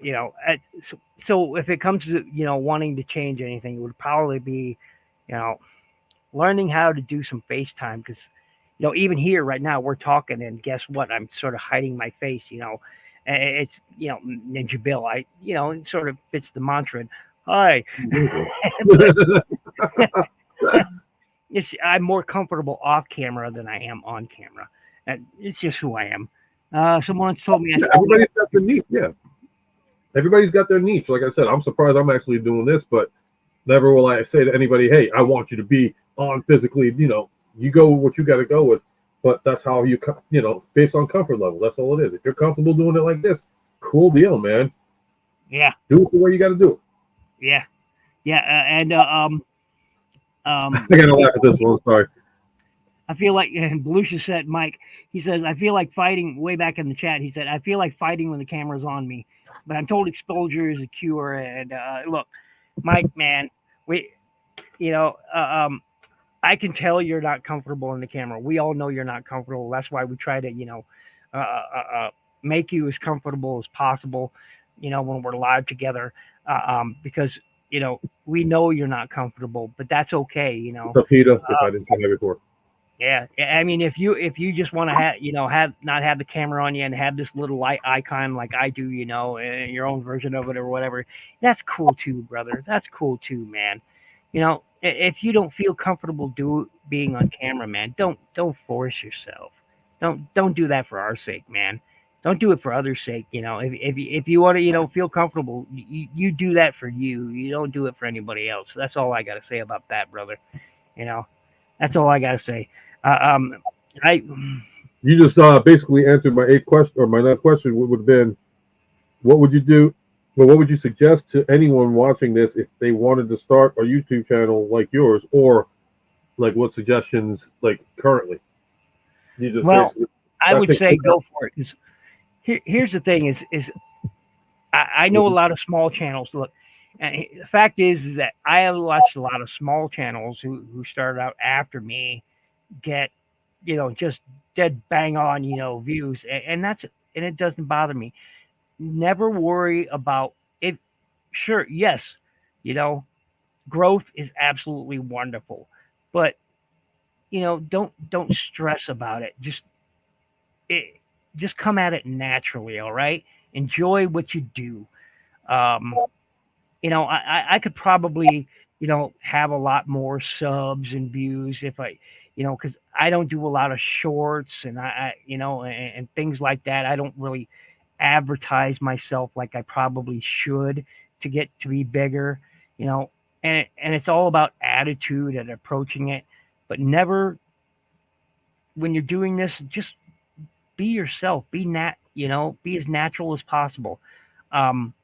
so if it comes to wanting to change anything, it would probably be you know learning how to do some FaceTime because even here right now we're talking and guess what? I'm sort of hiding my face. It's Ninja Bill. It sort of fits the mantra. Hi, but I'm more comfortable off camera than I am on camera. And it's just who I am. Someone told me I Yeah, sound like everybody's got the niche. Yeah. everybody's got their niche. Like I said, I'm surprised I'm actually doing this, but never will I say to anybody, hey, I want you to be on physically. You go with what you got to go with. But that's how based on comfort level. That's all it is. If you're comfortable doing it like this, cool deal, man. Yeah. Do it the way you got to do it. Yeah. Yeah. And I gotta laugh at this one. Sorry. I feel like, and Belushi said, Mike, he says, I feel like fighting, way back in the chat, he said, I feel like fighting when the camera's on me, but I'm told exposure is a cure. And look, Mike, man, we, you know, I can tell you're not comfortable in the camera. We all know you're not comfortable. That's why we try to, uh, uh, uh, make you as comfortable as possible, when we're live together, because, we know you're not comfortable, but that's okay, Peter, if I didn't say that before. Yeah, I mean, if you just want to have not have the camera on you and have this little light icon like I do, and your own version of it or whatever, that's cool too, brother. That's cool too, man. If you don't feel comfortable being on camera, man, don't force yourself. Don't do that for our sake, man. Don't do it for others' sake. If you want to, feel comfortable, you do that for you. You don't do it for anybody else. That's all I got to say about that, brother. You know, that's all I got to say. Um, I You just basically answered my eighth question, or my next question would have been, what would you do? Well, what would you suggest to anyone watching this if they wanted to start a YouTube channel like yours, or like what suggestions like currently? You just well, basically. I I would think. say go for it. 'Cause here's the thing: is I know a lot of small channels. Look, the fact is that I have watched a lot of small channels who started out after me get just dead bang on views, and it doesn't bother me. Never worry about it. Sure, yes, you know growth is absolutely wonderful, but don't stress about it. It just come at it naturally. All right, enjoy what you do. Um, I could probably, have a lot more subs and views if I, because I don't do a lot of shorts and and things like that. I don't really advertise myself like I probably should to get to be bigger, you know, and it's all about attitude and approaching it, but never when you're doing this, just be yourself, be as natural as possible. Um,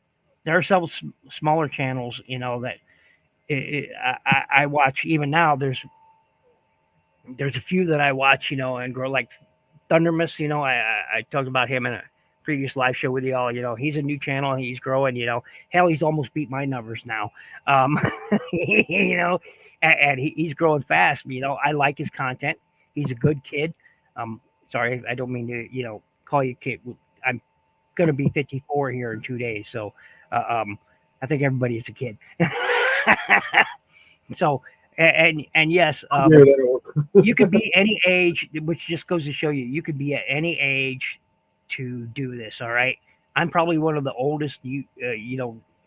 there are several smaller channels, that I watch even now. There's a few that I watch, and grow like Thundermus. I talked about him in a previous live show with y'all. He's a new channel and he's growing. Hell, he's almost beat my numbers now. Um, you know, and he's growing fast. I like his content. He's a good kid. Um, sorry, I don't mean to, call you kid. I'm gonna be 54 here in 2 days, so I think everybody is a kid. So, and yes, Yeah, that you could be any age, which just goes to show you could be at any age to do this. All right, I'm probably one of the oldest,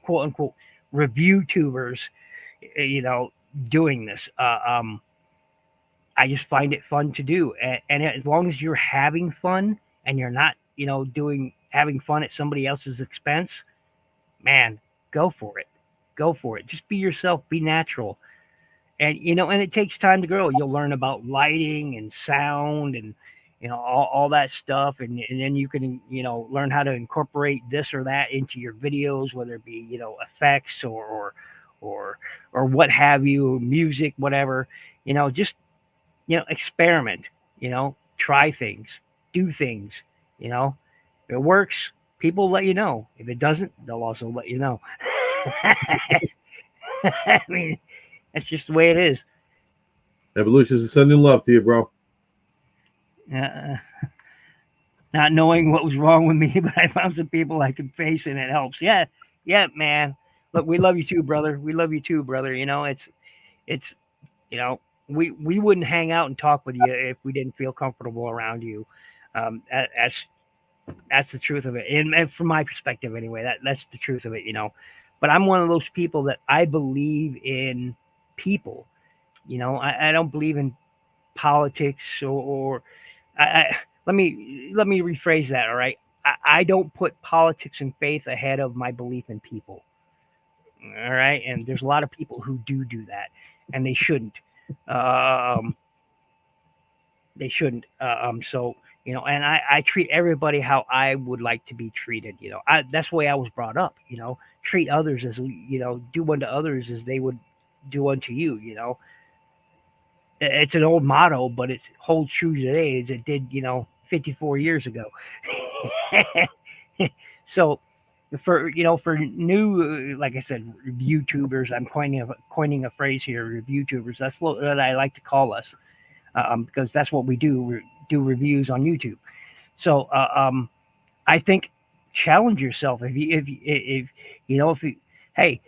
quote unquote, review tubers, you know, doing this. I just find it fun to do, and as long as you're having fun and you're not, doing having fun at somebody else's expense, man, go for it. Go for it. Just be yourself. Be natural. And it takes time to grow. You'll learn about lighting and sound and all that stuff, and then you can learn how to incorporate this or that into your videos, whether it be effects or or what have you, music, whatever. Just experiment. Try things, do things. If it works, people let you know. If it doesn't, they'll also let you know. I mean, that's just the way it is. Evolution is sending love to you, bro. Uh, Not knowing what was wrong with me, but I found some people I could face, and it helps. Yeah, yeah, man. Look, we love you too, brother. We love you too, brother. It's you know we wouldn't hang out and talk with you if we didn't feel comfortable around you. That's the truth of it, and from my perspective, anyway, that's the truth of it. But I'm one of those people that I believe in people. I don't believe in politics or I let me rephrase that. All right, I don't put politics and faith ahead of my belief in people. All right, and there's a lot of people who do that, and they shouldn't. Um, they shouldn't. So and I treat everybody how I would like to be treated. That's the way I was brought up. Treat others as do unto others as they would do unto you. It's an old motto, but it holds true today as it did 54 years ago. So for new, like I said, YouTubers, I'm coining a phrase here, YouTubers. That's what I like to call us, because that's what we do. We do reviews on YouTube. So I think challenge yourself. If you, hey,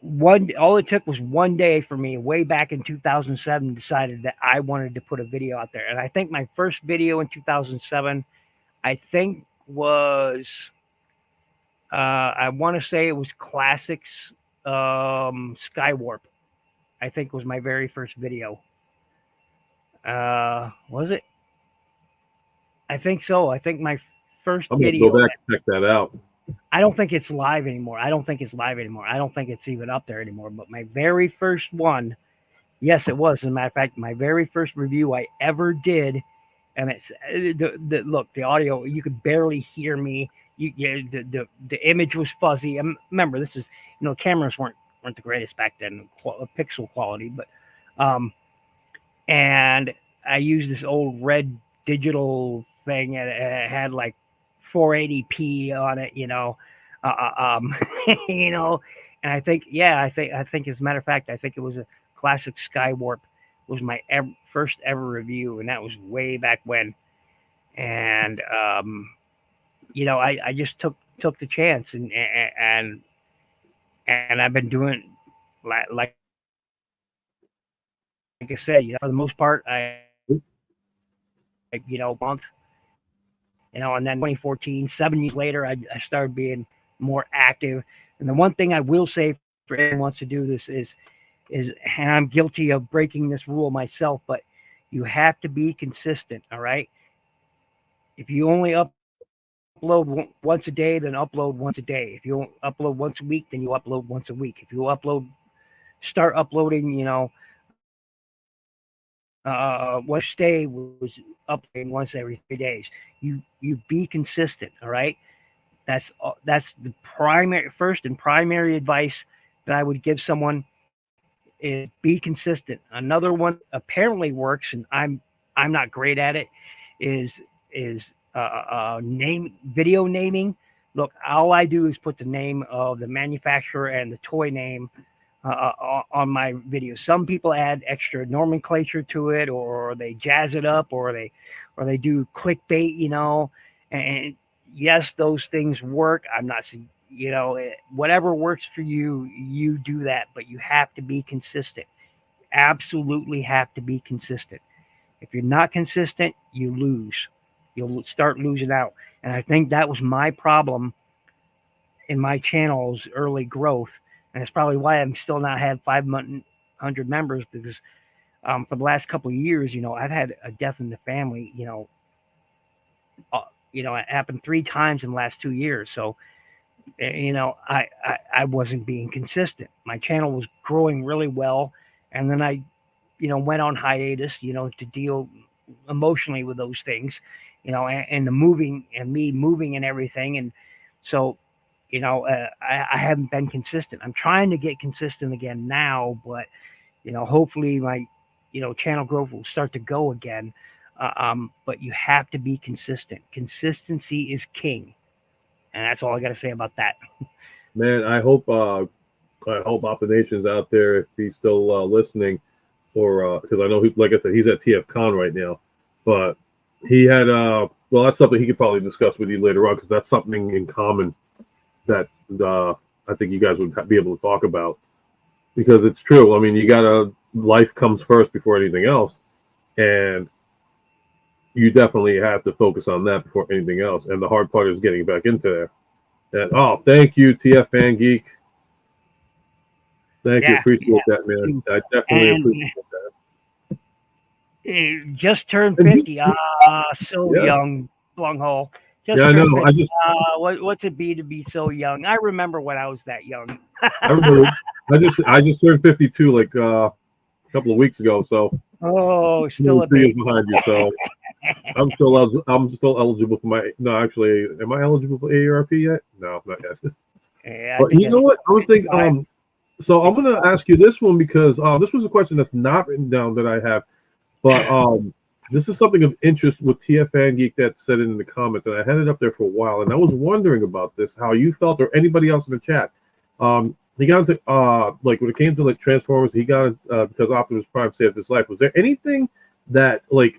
one, all it took was one day for me way back in 2007, decided that I wanted to put a video out there. And I think my first video in 2007, I think was, I want to say it was Classics Skywarp. I think was my very first video. Was it? I think so. I think my first I'm gonna video. go back and check that out. I don't think it's live anymore. I don't think it's even up there anymore. But my very first one, yes, it was. As a matter of fact, my very first review I ever did, and it's look, the audio, you could barely hear me. The image was fuzzy. Remember, this is cameras weren't the greatest back then, pixel quality, but and I used this old red digital thing, and it had like 480p on it, and I think, as a matter of fact, I think it was a Classic Skywarp was my first ever review, and that was way back when. And I just took the chance, and I've been doing like I said, for the most part, month. And then 2014, 7 years later, I started being more active. And the one thing I will say for anyone who wants to do this is, and I'm guilty of breaking this rule myself, but you have to be consistent, all right? If you only upload once a day, then upload once a day. If you upload once a week, then you upload once a week. If you start uploading, one stay was uploading once every 3 days. You be consistent, all right? That's the primary advice that I would give someone is be consistent. Another one apparently works, and I'm not great at it. Is video naming. Look, all I do is put the name of the manufacturer and the toy name on my videos. Some people add extra nomenclature to it, or they jazz it up, or they do clickbait, and yes, those things work. I'm not, whatever works for you, you do that, but you have to be consistent. Absolutely have to be consistent. If you're not consistent, you lose. You'll start losing out. And I think that was my problem in my channel's early growth. And it's probably why I'm still not had 500 members, because for the last couple of years, I've had a death in the family, it happened 3 times in the last 2 years. So, I wasn't being consistent. My channel was growing really well. And then I, went on hiatus, to deal emotionally with those things, and the moving and me moving and everything. And so, I haven't been consistent. I'm trying to get consistent again now, but, hopefully my, channel growth will start to go again. But you have to be consistent. Consistency is king. And that's all I got to say about that. Man, I hope Opination's out there, if he's still listening, or because I know like I said, he's at TFCon right now, but he had well, that's something he could probably discuss with you later on, because that's something in common that I think you guys would be able to talk about, because it's true. I mean, life comes first before anything else, and you definitely have to focus on that before anything else. And the hard part is getting back into there. And thank you, TF Fan Geek. Thank you, appreciate that, man. I definitely appreciate that. Just turned 50. So young, long haul. Just Yeah, I turned know. 50. What's it be to be so young? I remember when I was that young. I remember. I just turned 52 like a couple of weeks ago, so Oh, I'm still only a 3 years baby. behind you. So I'm still eligible for my. No, actually, am I eligible for AARP yet? No, not yet. Yeah, I But think you that's know what? I was thinking. 55. So I'm gonna 55. ask you this one because this was a question that's not written down that I have, but this is something of interest with TFN Geek that said it in the comments, and I had it up there for a while, and I was wondering about this, how you felt, or anybody else in the chat. He got into like when it came to like Transformers, he got because Optimus Prime saved his life. Was there anything that like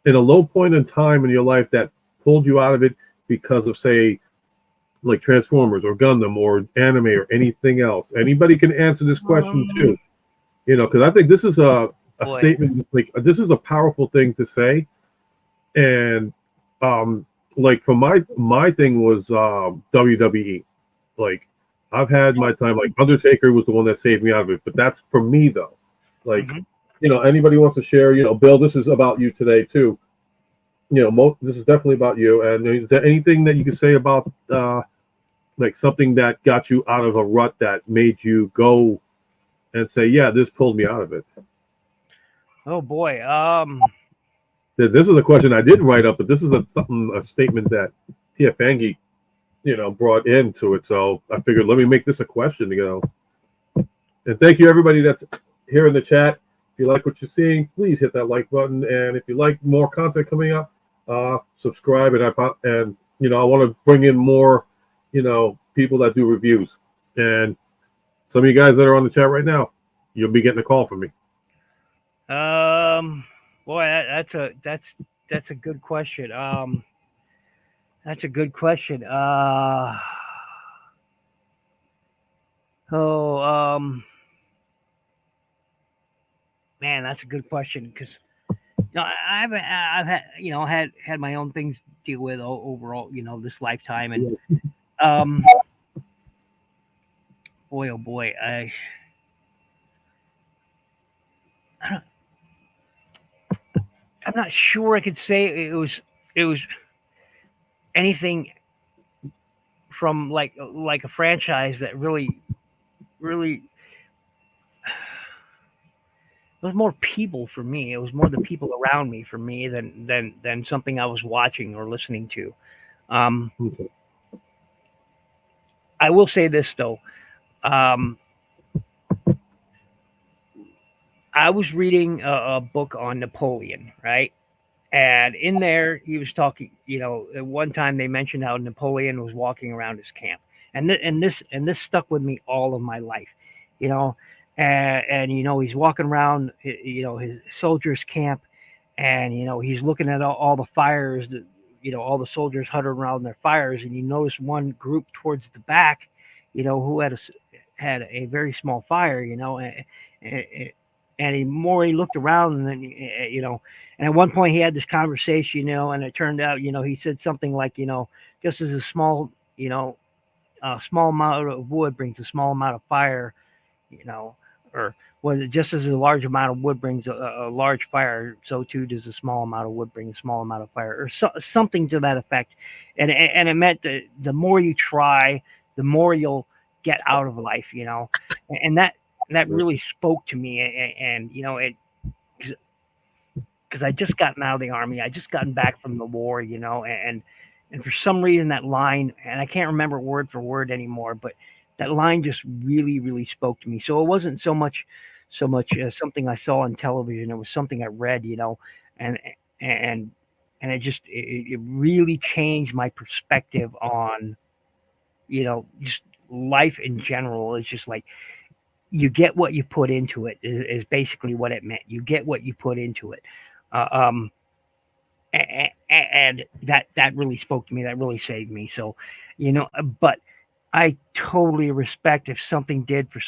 in a low point in time in your life that pulled you out of it because of say like Transformers or Gundam or anime or anything else? Anybody can answer this question Um, too, because I think this is a boy. statement like this is a powerful thing to say, and like for my thing was WWE. Like I've had my time. Like Undertaker was the one that saved me out of it, but that's for me though. Like Hmm. anybody wants to share? Bill, this is about you today too. This is definitely about you. And is there anything that you can say about like something that got you out of a rut that made you go and say, yeah, this pulled me out of it? Oh boy. This is a question I didn't write up, but this is a statement that TFNG, brought into it. So I figured let me make this a question. And thank you everybody that's here in the chat. If you like what you're seeing, please hit that like button. And if you like more content coming up, subscribe. And I want to bring in more, people that do reviews. And some of you guys that are on the chat right now, you'll be getting a call from me. Um. Boy, that's a good question. That's a good question. Oh. Man, that's a good question because I've had had my own things to deal with overall this lifetime and um boy oh boy I don't, I'm not sure I could say it was anything from like a franchise that really it was more people for me. It was more the people around me for me than something I was watching or listening to. Um, Okay. I will say this though. Um, I was reading a book on Napoleon, right? And in there, he was talking. At one time they mentioned how Napoleon was walking around his camp, and this stuck with me all of my life. You know, and he's walking around, his soldiers' camp, and he's looking at all the fires that all the soldiers huddled around their fires, and you notice one group towards the back, who had a very small fire, and, and he looked around, and then and at one point he had this conversation, and it turned out, he said something like, just as a small amount of wood brings a small amount of fire, you know, or was it just as a large amount of wood brings a large fire, so too does a small amount of wood bring a small amount of fire, or something to that effect. And it meant that the more you try, the more you'll get out of life, and that really spoke to me. And it because I just gotten out of the army, I just gotten back from the war, and for some reason that line, and I can't remember word for word anymore, but that line just really spoke to me. So it wasn't so much something I saw on television. It was something I read, and and it really changed my perspective on just life in general. It's just like you get what you put into it is basically what it meant. You get what you put into it. Uh, um, and that really spoke to me. That really saved me. So, but I totally respect if something did for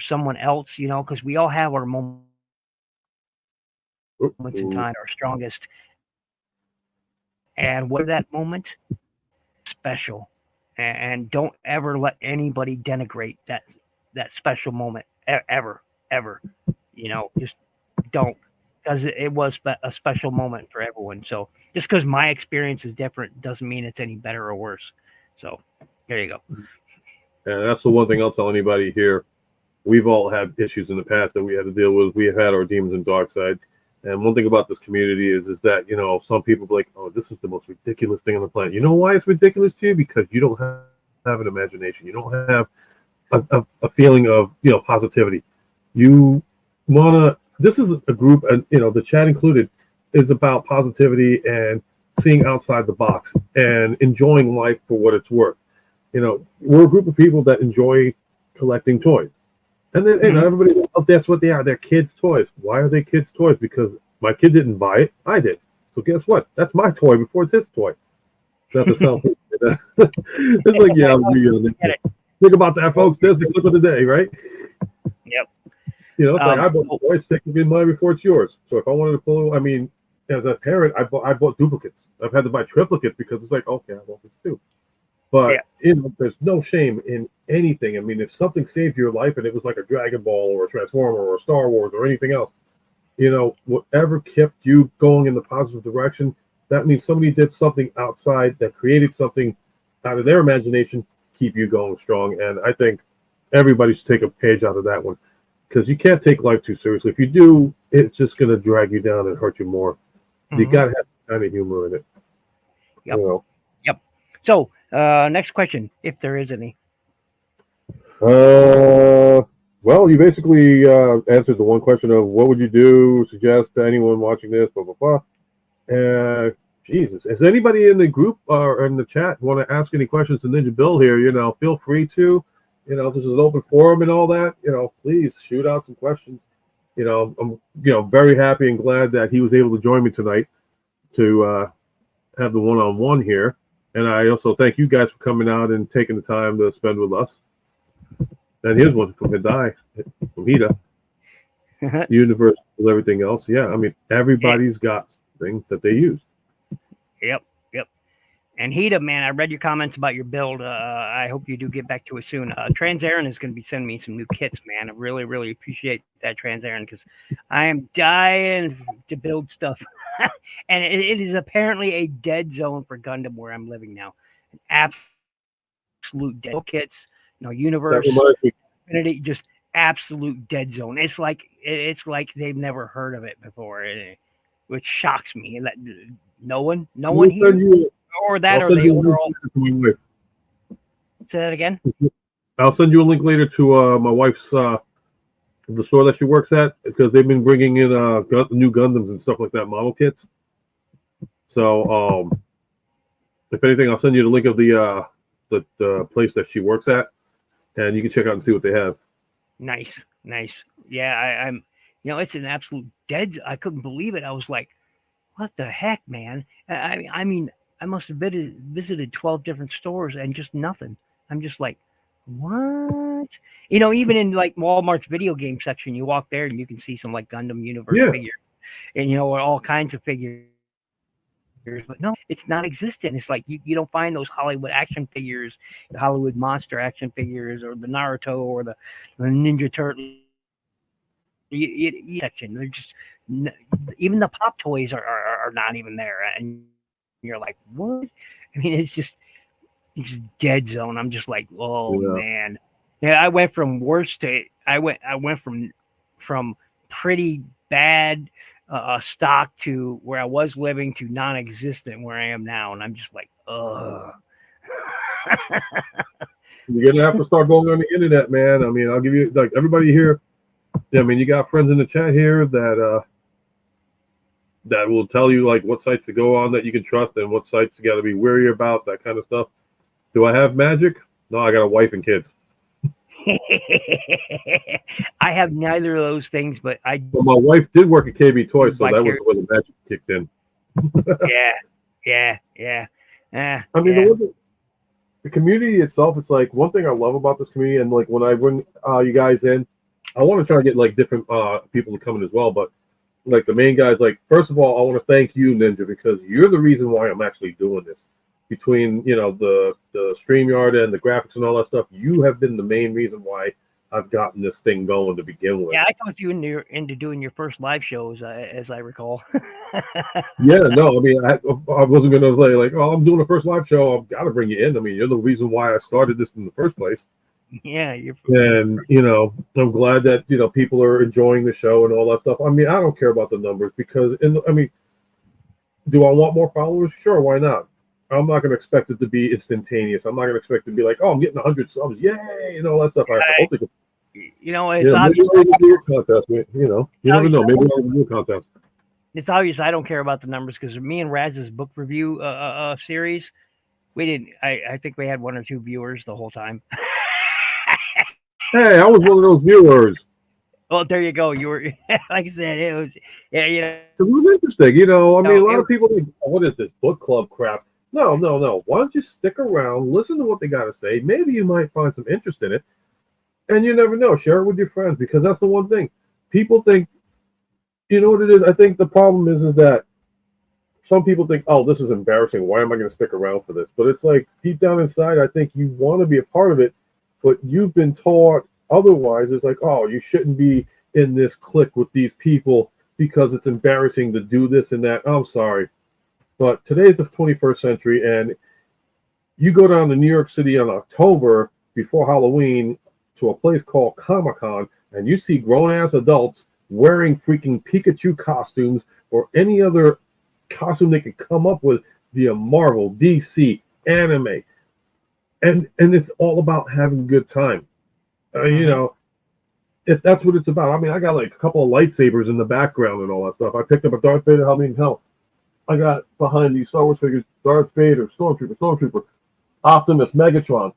someone else, because we all have our moments in Ooh. time, our strongest, and what that moment special, and don't ever let anybody denigrate that special moment ever. Just don't, because it was a special moment for everyone. So Just because my experience is different doesn't mean it's any better or worse. So there you go. And that's the one thing I'll tell anybody here. We've all had issues in the past that we had to deal with. We have had our demons and dark side. And one thing about this community is that, some people be like, oh, this is the most ridiculous thing on the planet. You know why it's ridiculous to you? Because you don't have an imagination. You don't have a feeling of, positivity. You want to, this is a group, and, the chat included, is about positivity and seeing outside the box and enjoying life for what it's worth. We're a group of people that enjoy collecting toys. And then, everybody, that's what they are. They're kids' toys. Why are they kids' toys? Because my kid didn't buy it. I did. So guess what? That's my toy before it's his toy. Not to sound it's like, yeah, think about that, folks. There's the clip of the day, right? Yep. It's like I bought the toy. It's technically mine before it's yours. So if I wanted to pull, as a parent, I bought duplicates. I've had to buy triplicates because it's like, okay, I want this too. But there's no shame in anything. If something saved your life and it was like a Dragon Ball or a Transformer or a Star Wars or anything else, whatever kept you going in the positive direction, that means somebody did something outside that created something out of their imagination, keep you going strong. And I think everybody should take a page out of that one, because you can't take life too seriously. If you do, it's just going to drag you down and hurt you more. You got to have kind of humor in it. Yep. Yep. So, next question, if there is any. Well, you basically answered the one question of what would you suggest to anyone watching this, blah, blah, blah. Jesus, is anybody in the group or in the chat want to ask any questions to Ninja Bill here? Feel free to. This is an open forum and all that. Please shoot out some questions. I'm very happy and glad that he was able to join me tonight to have the one-on-one here. And I also thank you guys for coming out and taking the time to spend with us. And here's one from Hidai, from Hida. Universe with everything else. Yeah, everybody's got something that they use. Yep. And Hida, man, I read your comments about your build. I hope you do get back to it soon. Trans-Aaron is going to be sending me some new kits, man. I really, really appreciate that, Trans-Aaron, because I am dying to build stuff. And it is apparently a dead zone for Gundam where I'm living now. An absolute dead kits, universe, Infinity, just absolute dead zone. It's like they've never heard of it before, which shocks me. No one here. Or that, or they were all. Say that again. I'll send you a link later to my wife's the store that she works at, because they've been bringing in new Gundams and stuff like that, model kits. So if anything, I'll send you the link of the place that she works at, and you can check out and see what they have. Nice. Yeah, I'm. It's an absolute dead. I couldn't believe it. I was like, what the heck, man? I must have visited 12 different stores and just nothing. I'm just like, what? Even in like Walmart's video game section, you walk there and you can see some like Gundam Universe figures, and all kinds of figures. But no, it's not existent. It's like you don't find those Hollywood action figures, the Hollywood monster action figures, or the Naruto or the Ninja Turtle section. They're just even the pop toys are not even there, and you're like, what? It's just dead zone. I'm just like, oh man. Yeah, I went from worst to I went from pretty bad stock to where I was living to non-existent where I am now, and I'm just like, ugh. You're gonna have to start going on the internet, man. I'll give you, like, everybody here. You got friends in the chat here that will tell you like what sites to go on that you can trust and what sites you got to be wary about, that kind of stuff. Do I have magic? No, I got a wife and kids. I have neither of those things, but Well, my wife did work at KB Toys, so that was where the magic kicked in. Yeah. The community itself, it's like one thing I love about this community, and like when I bring you guys in, I want to try to get like different people to come in as well, but like the main guys, like, first of all, I want to thank you, Ninja, because you're the reason why I'm actually doing this. Between the StreamYard and the graphics and all that stuff, you have been the main reason why I've gotten this thing going to begin with. Yeah, I talked you into doing your first live shows, as I recall. Yeah, no, I mean, I wasn't going to say, like, oh, I'm doing the first live show. I've got to bring you in. I mean, you're the reason why I started this in the first place. Yeah, you're. And, I'm glad that, people are enjoying the show and all that stuff. I mean, I don't care about the numbers because, do I want more followers? Sure, why not? I'm not going to expect it to be instantaneous. I'm not going to expect it to be like, oh, I'm getting 100 subs, yay, and all that stuff. I hope they can. It's obvious. Maybe I'll do a contest. You never know. Maybe I'll do a contest. It's obvious I don't care about the numbers because me and Raz's book review series, we didn't. I think we had 1 or 2 viewers the whole time. Hey, I was one of those viewers. Well, there you go. You were, like I said, it was, yeah, It was interesting. A lot of people think, oh, what is this book club crap? No. Why don't you stick around, listen to what they got to say? Maybe you might find some interest in it. And you never know. Share it with your friends because that's the one thing. People think, you know what it is? I think the problem is that some people think, oh, this is embarrassing. Why am I going to stick around for this? But it's like deep down inside, I think you want to be a part of it, but you've been taught otherwise. It's like, oh, you shouldn't be in this clique with these people because it's embarrassing to do this and that. I'm sorry. But today's the 21st century, and you go down to New York City in October before Halloween to a place called Comic-Con, and you see grown-ass adults wearing freaking Pikachu costumes or any other costume they could come up with via Marvel, DC, anime. And it's all about having a good time. If that's what it's about. I mean, I got like a couple of lightsabers in the background and all that stuff. I picked up a Darth Vader helmet. Hell, I got behind these Star Wars figures, Darth Vader, Stormtrooper, Optimus, Megatron.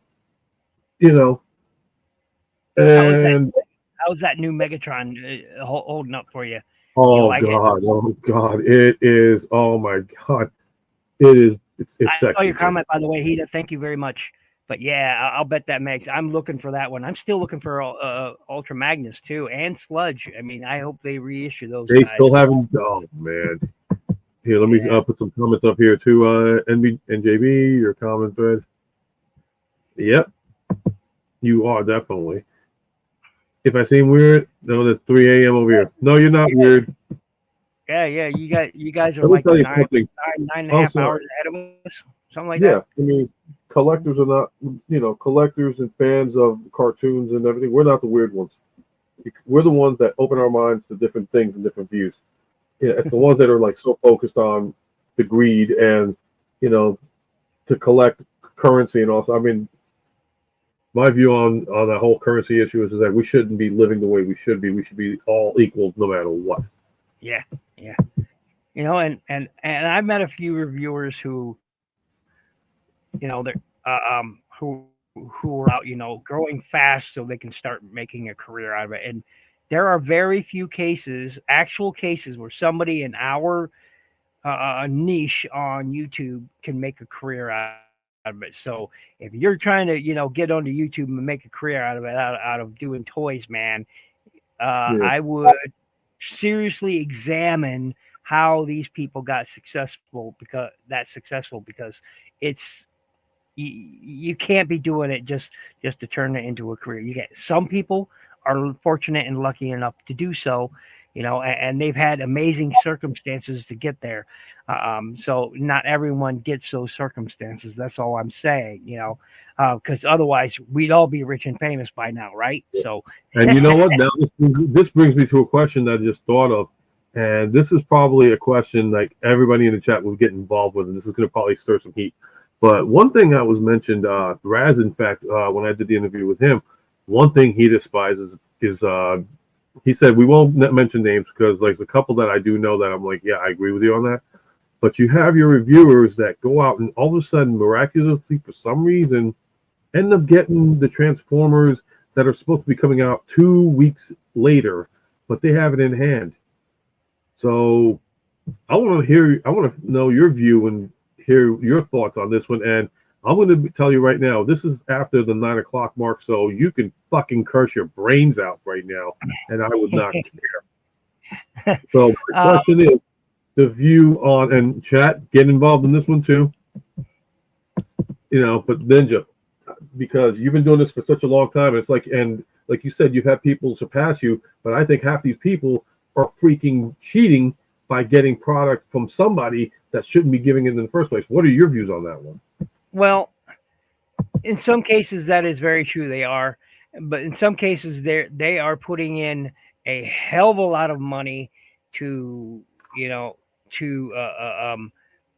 And how's that new Megatron holding up for you? Oh God! It is. Oh my God! It is. It's I sexy. saw your comment, by the way, Hita. Thank you very much. But yeah, I'll bet that makes. I'm looking for that one. I'm still looking for Ultramagnus too, and Sludge. I mean, I hope they reissue those. They guys. still haven't. Oh man! Here, let me put some comments up here too. NJB, your comment thread. Yep, you are definitely. If I seem weird, no, that's 3 a.m. over here. No, you're not weird. Yeah. You guys are Let me like tell you 9.5 hours ahead of us, something like that. Yeah, I mean, collectors are not, collectors and fans of cartoons and everything. We're not the weird ones. We're the ones that open our minds to different things and different views. Yeah, it's the ones that are like so focused on the greed and, to collect currency and also. I mean, my view on the whole currency issue is that we shouldn't be living the way we should be. We should be all equal no matter what. Yeah. And I've met a few reviewers who, they're who are out, growing fast so they can start making a career out of it. And there are very few actual cases where somebody in our niche on YouTube can make a career out of it. So if you're trying to, get onto YouTube and make a career out of it, out of doing toys, man, I would seriously examine how these people got successful because it's you can't be doing it just to turn it into a career. Some people are fortunate and lucky enough to do so, and they've had amazing circumstances to get there. So not everyone gets those circumstances. That's all I'm saying, because otherwise we'd all be rich and famous by now, right? So, and you know what? Now this brings me to a question that I just thought of, and this is probably a question like everybody in the chat will get involved with, and this is going to probably stir some heat. But one thing that was mentioned, Raz, in fact, when I did the interview with him, one thing he despises is he said we won't mention names because like a couple that I do know that I'm like, yeah, I agree with you on that. But you have your reviewers that go out and all of a sudden, miraculously, for some reason, end up getting the Transformers that are supposed to be coming out 2 weeks later, but they have it in hand. So I want to know your view and hear your thoughts on this one. And I'm going to tell you right now, this is after the 9 o'clock mark, so you can fucking curse your brains out right now, and I would not care. So my question is, the view on, and chat, get involved in this one too. But Ninja, because you've been doing this for such a long time, it's like, and like you said, you've had people surpass you, but I think half these people are freaking cheating by getting product from somebody that shouldn't be giving it in the first place. What are your views on that one? Well, in some cases that is very true. They are, but in some cases they are putting in a hell of a lot of money to you know to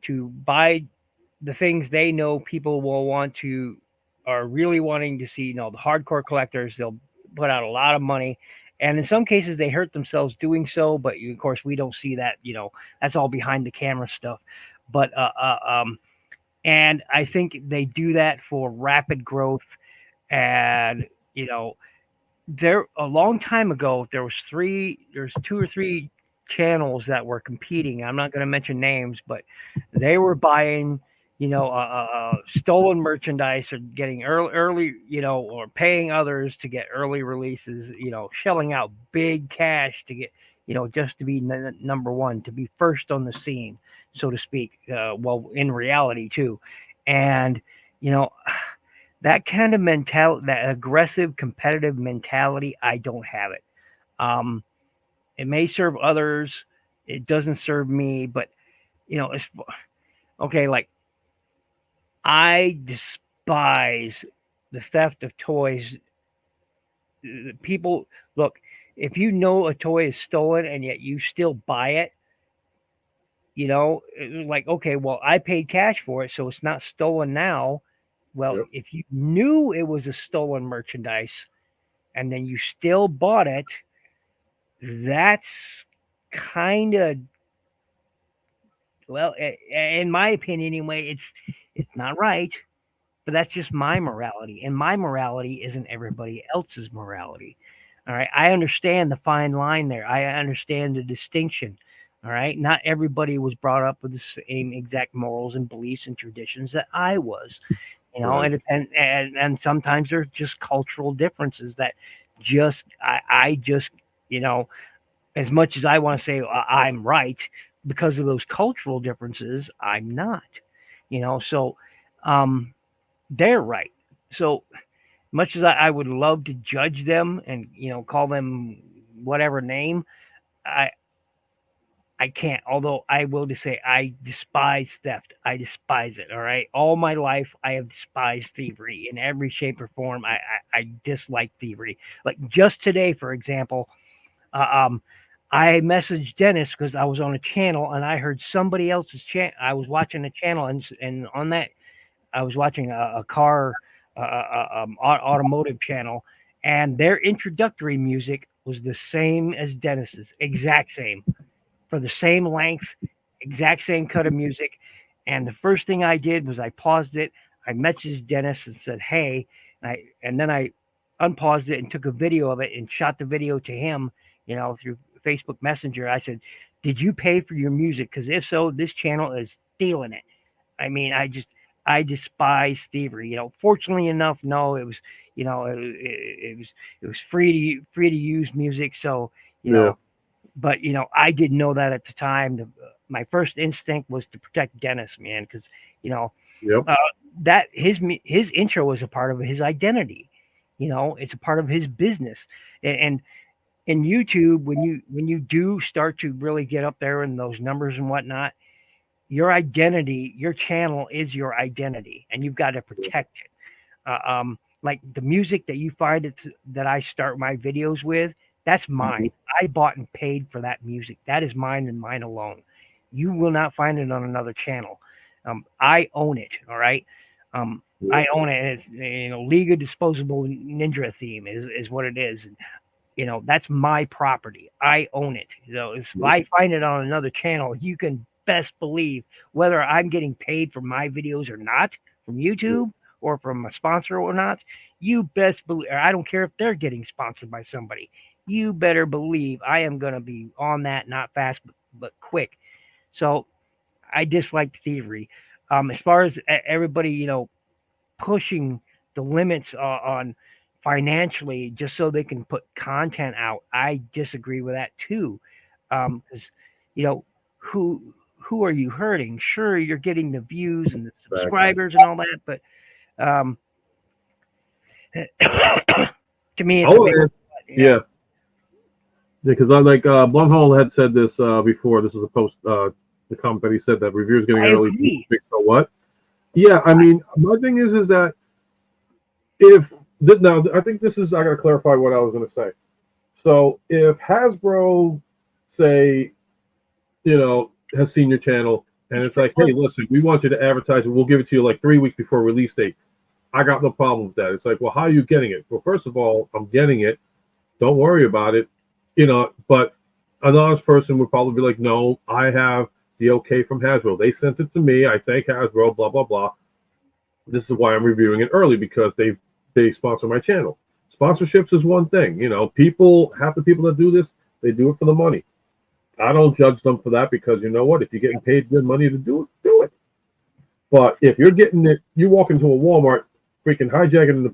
to buy the things they know people will want to are really wanting to see. The hardcore collectors, they'll put out a lot of money, and in some cases they hurt themselves doing so. But of course we don't see that. That's all behind the camera stuff. But and I think they do that for rapid growth. And there a long time ago there's two or three channels that were competing. I'm not going to mention names, but they were buying stolen merchandise or getting early, or paying others to get early releases, shelling out big cash to get, just to be number one, to be first on the scene, so to speak. Well, in reality too. And you know that kind of mentality, that aggressive, competitive mentality, I don't have it. Um, it may serve others. It doesn't serve me. But it's okay. Like, I despise the theft of toys. People, look, if you know a toy is stolen and yet you still buy it, like, okay, well, I paid cash for it, so it's not stolen now. Well, Yep. if you knew it was a stolen merchandise and then you still bought it, that's kind of, well, in my opinion anyway, it's not right. But that's just my morality, and my morality isn't everybody else's morality. All right, I understand the fine line there. I understand the distinction. All right, not everybody was brought up with the same exact morals and beliefs and traditions that I was. Right. And sometimes there's just cultural differences that I just you know as much as I want to say I'm right, because of those cultural differences, I'm not. So um, they're right. So much as I would love to judge them and call them whatever name, I I can't. Although I will just say I despise theft. I despise it. All right. All my life I have despised thievery in every shape or form. I dislike thievery. Like just today, for example, uh, um, I messaged Dennis because I was on a channel and I heard somebody else's channel. I was watching a channel, and on that I was watching a car automotive channel, and their introductory music was the same as Dennis's, exact same, for the same length, exact same cut of music. And the first thing I did was I paused it. I messaged Dennis and said, "Hey," and then I unpaused it and took a video of it and shot the video to him, through Facebook Messenger. I said, "Did you pay for your music? Because if so, this channel is stealing it." I mean, I despise thievery. Fortunately enough, no, it was it was free to use music. So Yeah. but I didn't know that at the time. My first instinct was to protect Dennis, man, because you know Yep. uh, that his intro is a part of his identity. It's a part of his business, and in YouTube, when you do start to really get up there in those numbers and whatnot, your identity, your channel is your identity, and you've got to protect it. Like the music that you find that I start my videos with, that's Hmm. mine. I bought and paid for that music. That is mine and mine alone. You will not find it on another channel. I own it. All right. Um, Yeah. I own it. It's, League of Disposable Ninja theme is what it is. And, that's my property. I own it. So if Yep. I find it on another channel, you can best believe, whether I'm getting paid for my videos or not from Yep. YouTube or from a sponsor or not, you best believe, I don't care if they're getting sponsored by somebody. You better believe I am going to be on that, not fast, but quick. So I dislike thievery. As far as everybody, pushing the limits on financially just so they can put content out, I disagree with that too. Because you know who are you hurting? Sure, you're getting the views and the Exactly. subscribers and all that, but um, To me, it's a big. Yeah. Because I like Blumhole had said this before. This was a post. The company said that reviewers getting I early. agree. So what? Yeah, I mean, my thing is that if now I think this is I got to clarify what I was going to say. So if Hasbro, say, has seen your channel and it's like, hey, listen, we want you to advertise it. We'll give it to you like 3 weeks before release date. I got no problem with that. It's like, well, how are you getting it? Well, first of all, I'm getting it. Don't worry about it. But an honest person would probably be like, no, I have the okay from Hasbro. They sent it to me. I thank Hasbro, blah, blah, blah. This is why I'm reviewing it early, because they sponsor my channel. Sponsorships is one thing. Half the people that do this, they do it for the money. I don't judge them for that, because you know what? If you're getting paid good money to do it, do it. But if you're getting it, you walk into a Walmart, freaking hijack it in the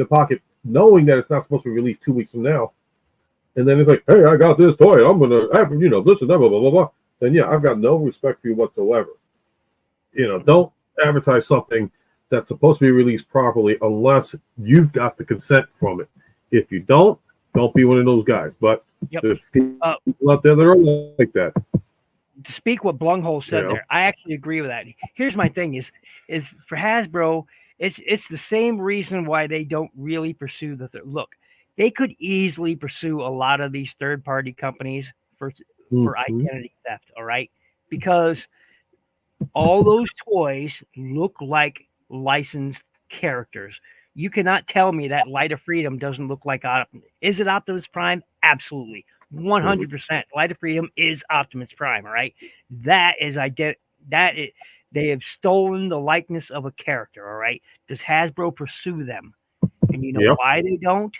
pocket, knowing that it's not supposed to be released 2 weeks from now. And then it's like, hey, I got this toy. I'm going to have, this and that, blah, blah, blah, blah. Then, yeah, I've got no respect for you whatsoever. Don't advertise something that's supposed to be released properly unless you've got the consent from it. If you don't be one of those guys. But there's people out there that are like that. To speak what Blumhole said there, I actually agree with that. Here's my thing is for Hasbro, it's the same reason why they don't really pursue look. They could easily pursue a lot of these third-party companies for identity theft, all right? Because all those toys look like licensed characters. You cannot tell me that Light of Freedom doesn't look like Optimus. Is it Optimus Prime? Absolutely. 100%. Light of Freedom is Optimus Prime, all right? That is they have stolen the likeness of a character, all right? Does Hasbro pursue them? And you know why they don't?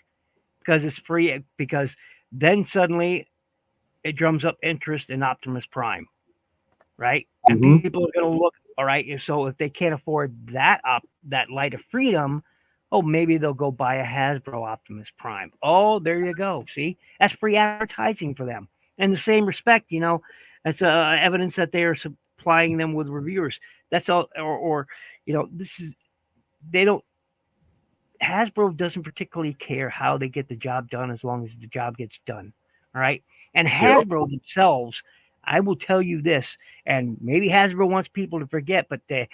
Because it's free, because then suddenly it drums up interest in Optimus Prime, right? And people are going to look, all right, so if they can't afford that Light of Freedom, maybe they'll go buy a Hasbro Optimus Prime. Oh, there you go. See? That's free advertising for them. In the same respect, that's evidence that they are supplying them with reviewers. That's all, or Hasbro doesn't particularly care how they get the job done as long as the job gets done. All right. And Hasbro themselves, I will tell you this, and maybe Hasbro wants people to forget, but they're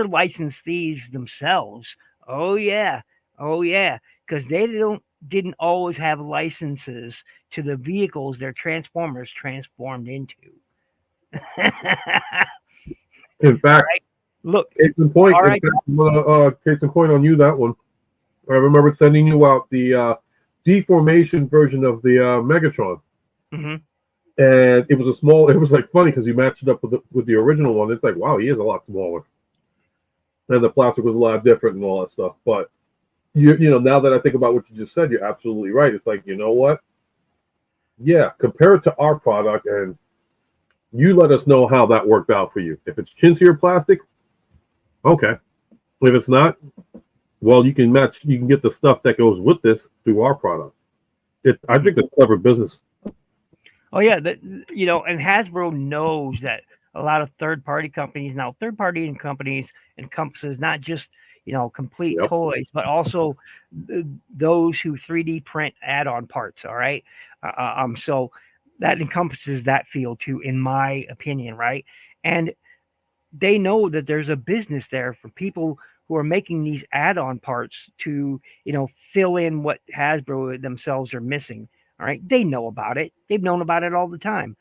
licensed thieves themselves. Oh yeah. Because they didn't always have licenses to the vehicles their Transformers transformed into. In fact, look, case in point, case in point on you, that one. I remember sending you out the deformation version of the Megatron. And it was it was like funny because you matched it up with the original one. It's like, wow, he is a lot smaller. And the plastic was a lot different and all that stuff. But now that I think about what you just said, you're absolutely right. It's like, you know what? Yeah, compare it to our product and you let us know how that worked out for you. If it's chintzier plastic, okay. If it's not, well, you can get the stuff that goes with this through our product. I think it's clever business. Oh yeah, and Hasbro knows that a lot of third-party companies now. Third-party companies encompasses not just complete toys, but also those who 3D print add-on parts. All right, so that encompasses that field too, in my opinion, right? And they know that there's a business there for people who are making these add-on parts to fill in what Hasbro themselves are missing. All right. They know about it. They've known about it all the time.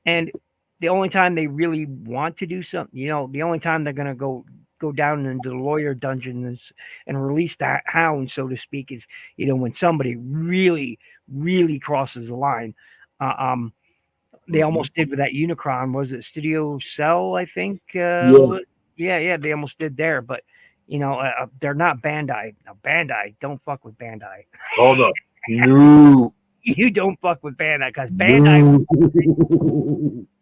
And the only time they really want to do something, the only time they're going to go down into the lawyer dungeons and release that hound, so to speak, is, when somebody really, really crosses the line. They almost did with that Unicron. Was it Studio Cell, I think? Yeah, they almost did there. But, they're not Bandai. Now, Bandai, don't fuck with Bandai. Hold up. No. You don't fuck with Bandai, because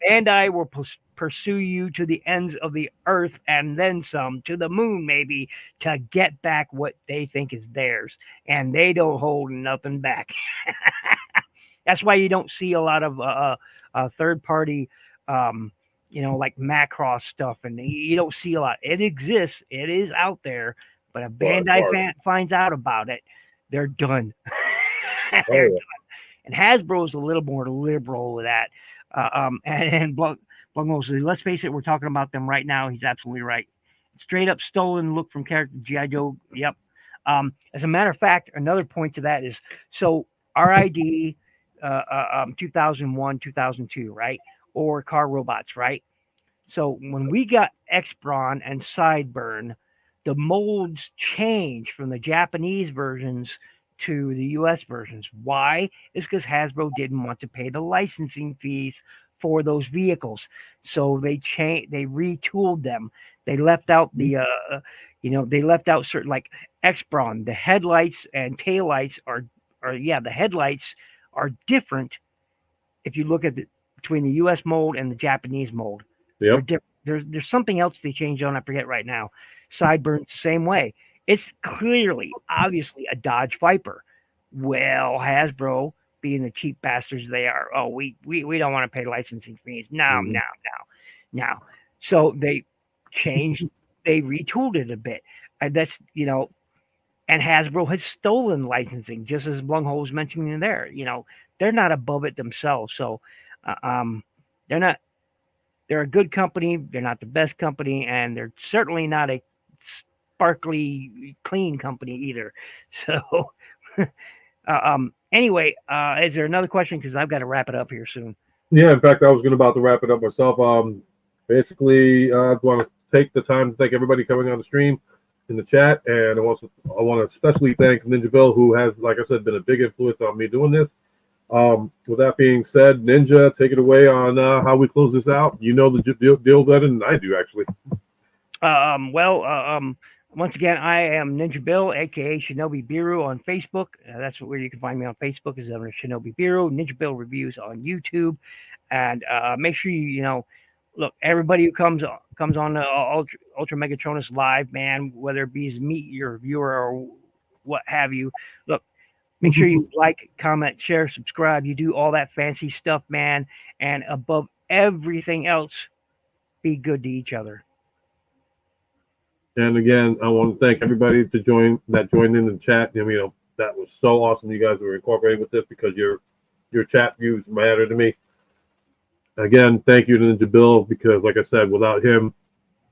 Bandai will pursue you to the ends of the earth and then some, to the moon maybe, to get back what they think is theirs, and they don't hold nothing back. That's why you don't see a lot of third party, like Macross stuff, and you don't see a lot. It exists, it is out there, But if Bandai finds out about it, they're done. They're done. And Hasbro's a little more liberal with that. And Blumhouse says, let's face it, we're talking about them right now. He's absolutely right. Straight up stolen look from character G.I. Joe. Yep. As a matter of fact, another point to that is, so RID 2001, 2002, right? Or Car Robots, right? So when we got X-Brawn and Sideburn, the molds changed from the Japanese versions to the US versions. Why? It's because Hasbro didn't want to pay the licensing fees for those vehicles. So they retooled them. They left out the they left out certain, like X-Brawn, the headlights and taillights the headlights are different if you look at between the US mold and the Japanese mold. Yep. There's something else they changed on, I forget right now. Sideburns the same way. It's clearly, obviously, a Dodge Viper. Well, Hasbro, being the cheap bastards they are, we don't want to pay licensing fees. No. So they changed, they retooled it a bit. And that's, and Hasbro has stolen licensing, just as Blumhouse was mentioning there. They're not above it themselves. So they're a good company. They're not the best company, and they're certainly not a sparkly, clean company either. So, anyway, is there another question? Because I've got to wrap it up here soon. Yeah, in fact, I was about to wrap it up myself. Basically, I want to take the time to thank everybody coming on the stream in the chat, and I want to especially thank Ninja Bill, who has, like I said, been a big influence on me doing this. With that being said, Ninja, take it away on how we close this out. You know the deal better than I do, actually. Once again, I am Ninja Bill, aka Shinobi Biru on Facebook. That's where you can find me on Facebook, is under Shinobi Biru. Ninja Bill reviews on YouTube, and make sure you look, everybody who comes on Ultramegatronus live, man, whether it be as me, your viewer, or what have you. Look, make sure you like, comment, share, subscribe. You do all that fancy stuff, man. And above everything else, be good to each other. And again, I want to thank everybody that joined in the chat. That was so awesome. You guys were incorporated with this, because your chat views matter to me. Again, thank you to Ninja Bill, because like I said, without him,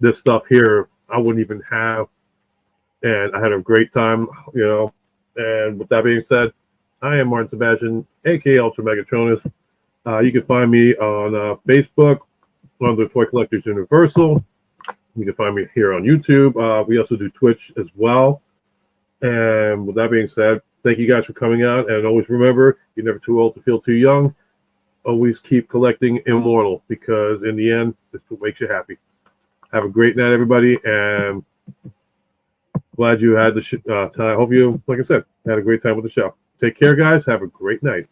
this stuff here, I wouldn't even have. And I had a great time, And with that being said, I am Martin Sebastian, aka Ultramegatronus. You can find me on Facebook under Toy Collectors Universal. You can find me here on YouTube. We also do Twitch as well. And with that being said, thank you guys for coming out. And always remember, you're never too old to feel too young. Always keep collecting Immortal, because in the end, this is what makes you happy. Have a great night, everybody. And glad you had the time. I hope you, like I said, had a great time with the show. Take care, guys. Have a great night.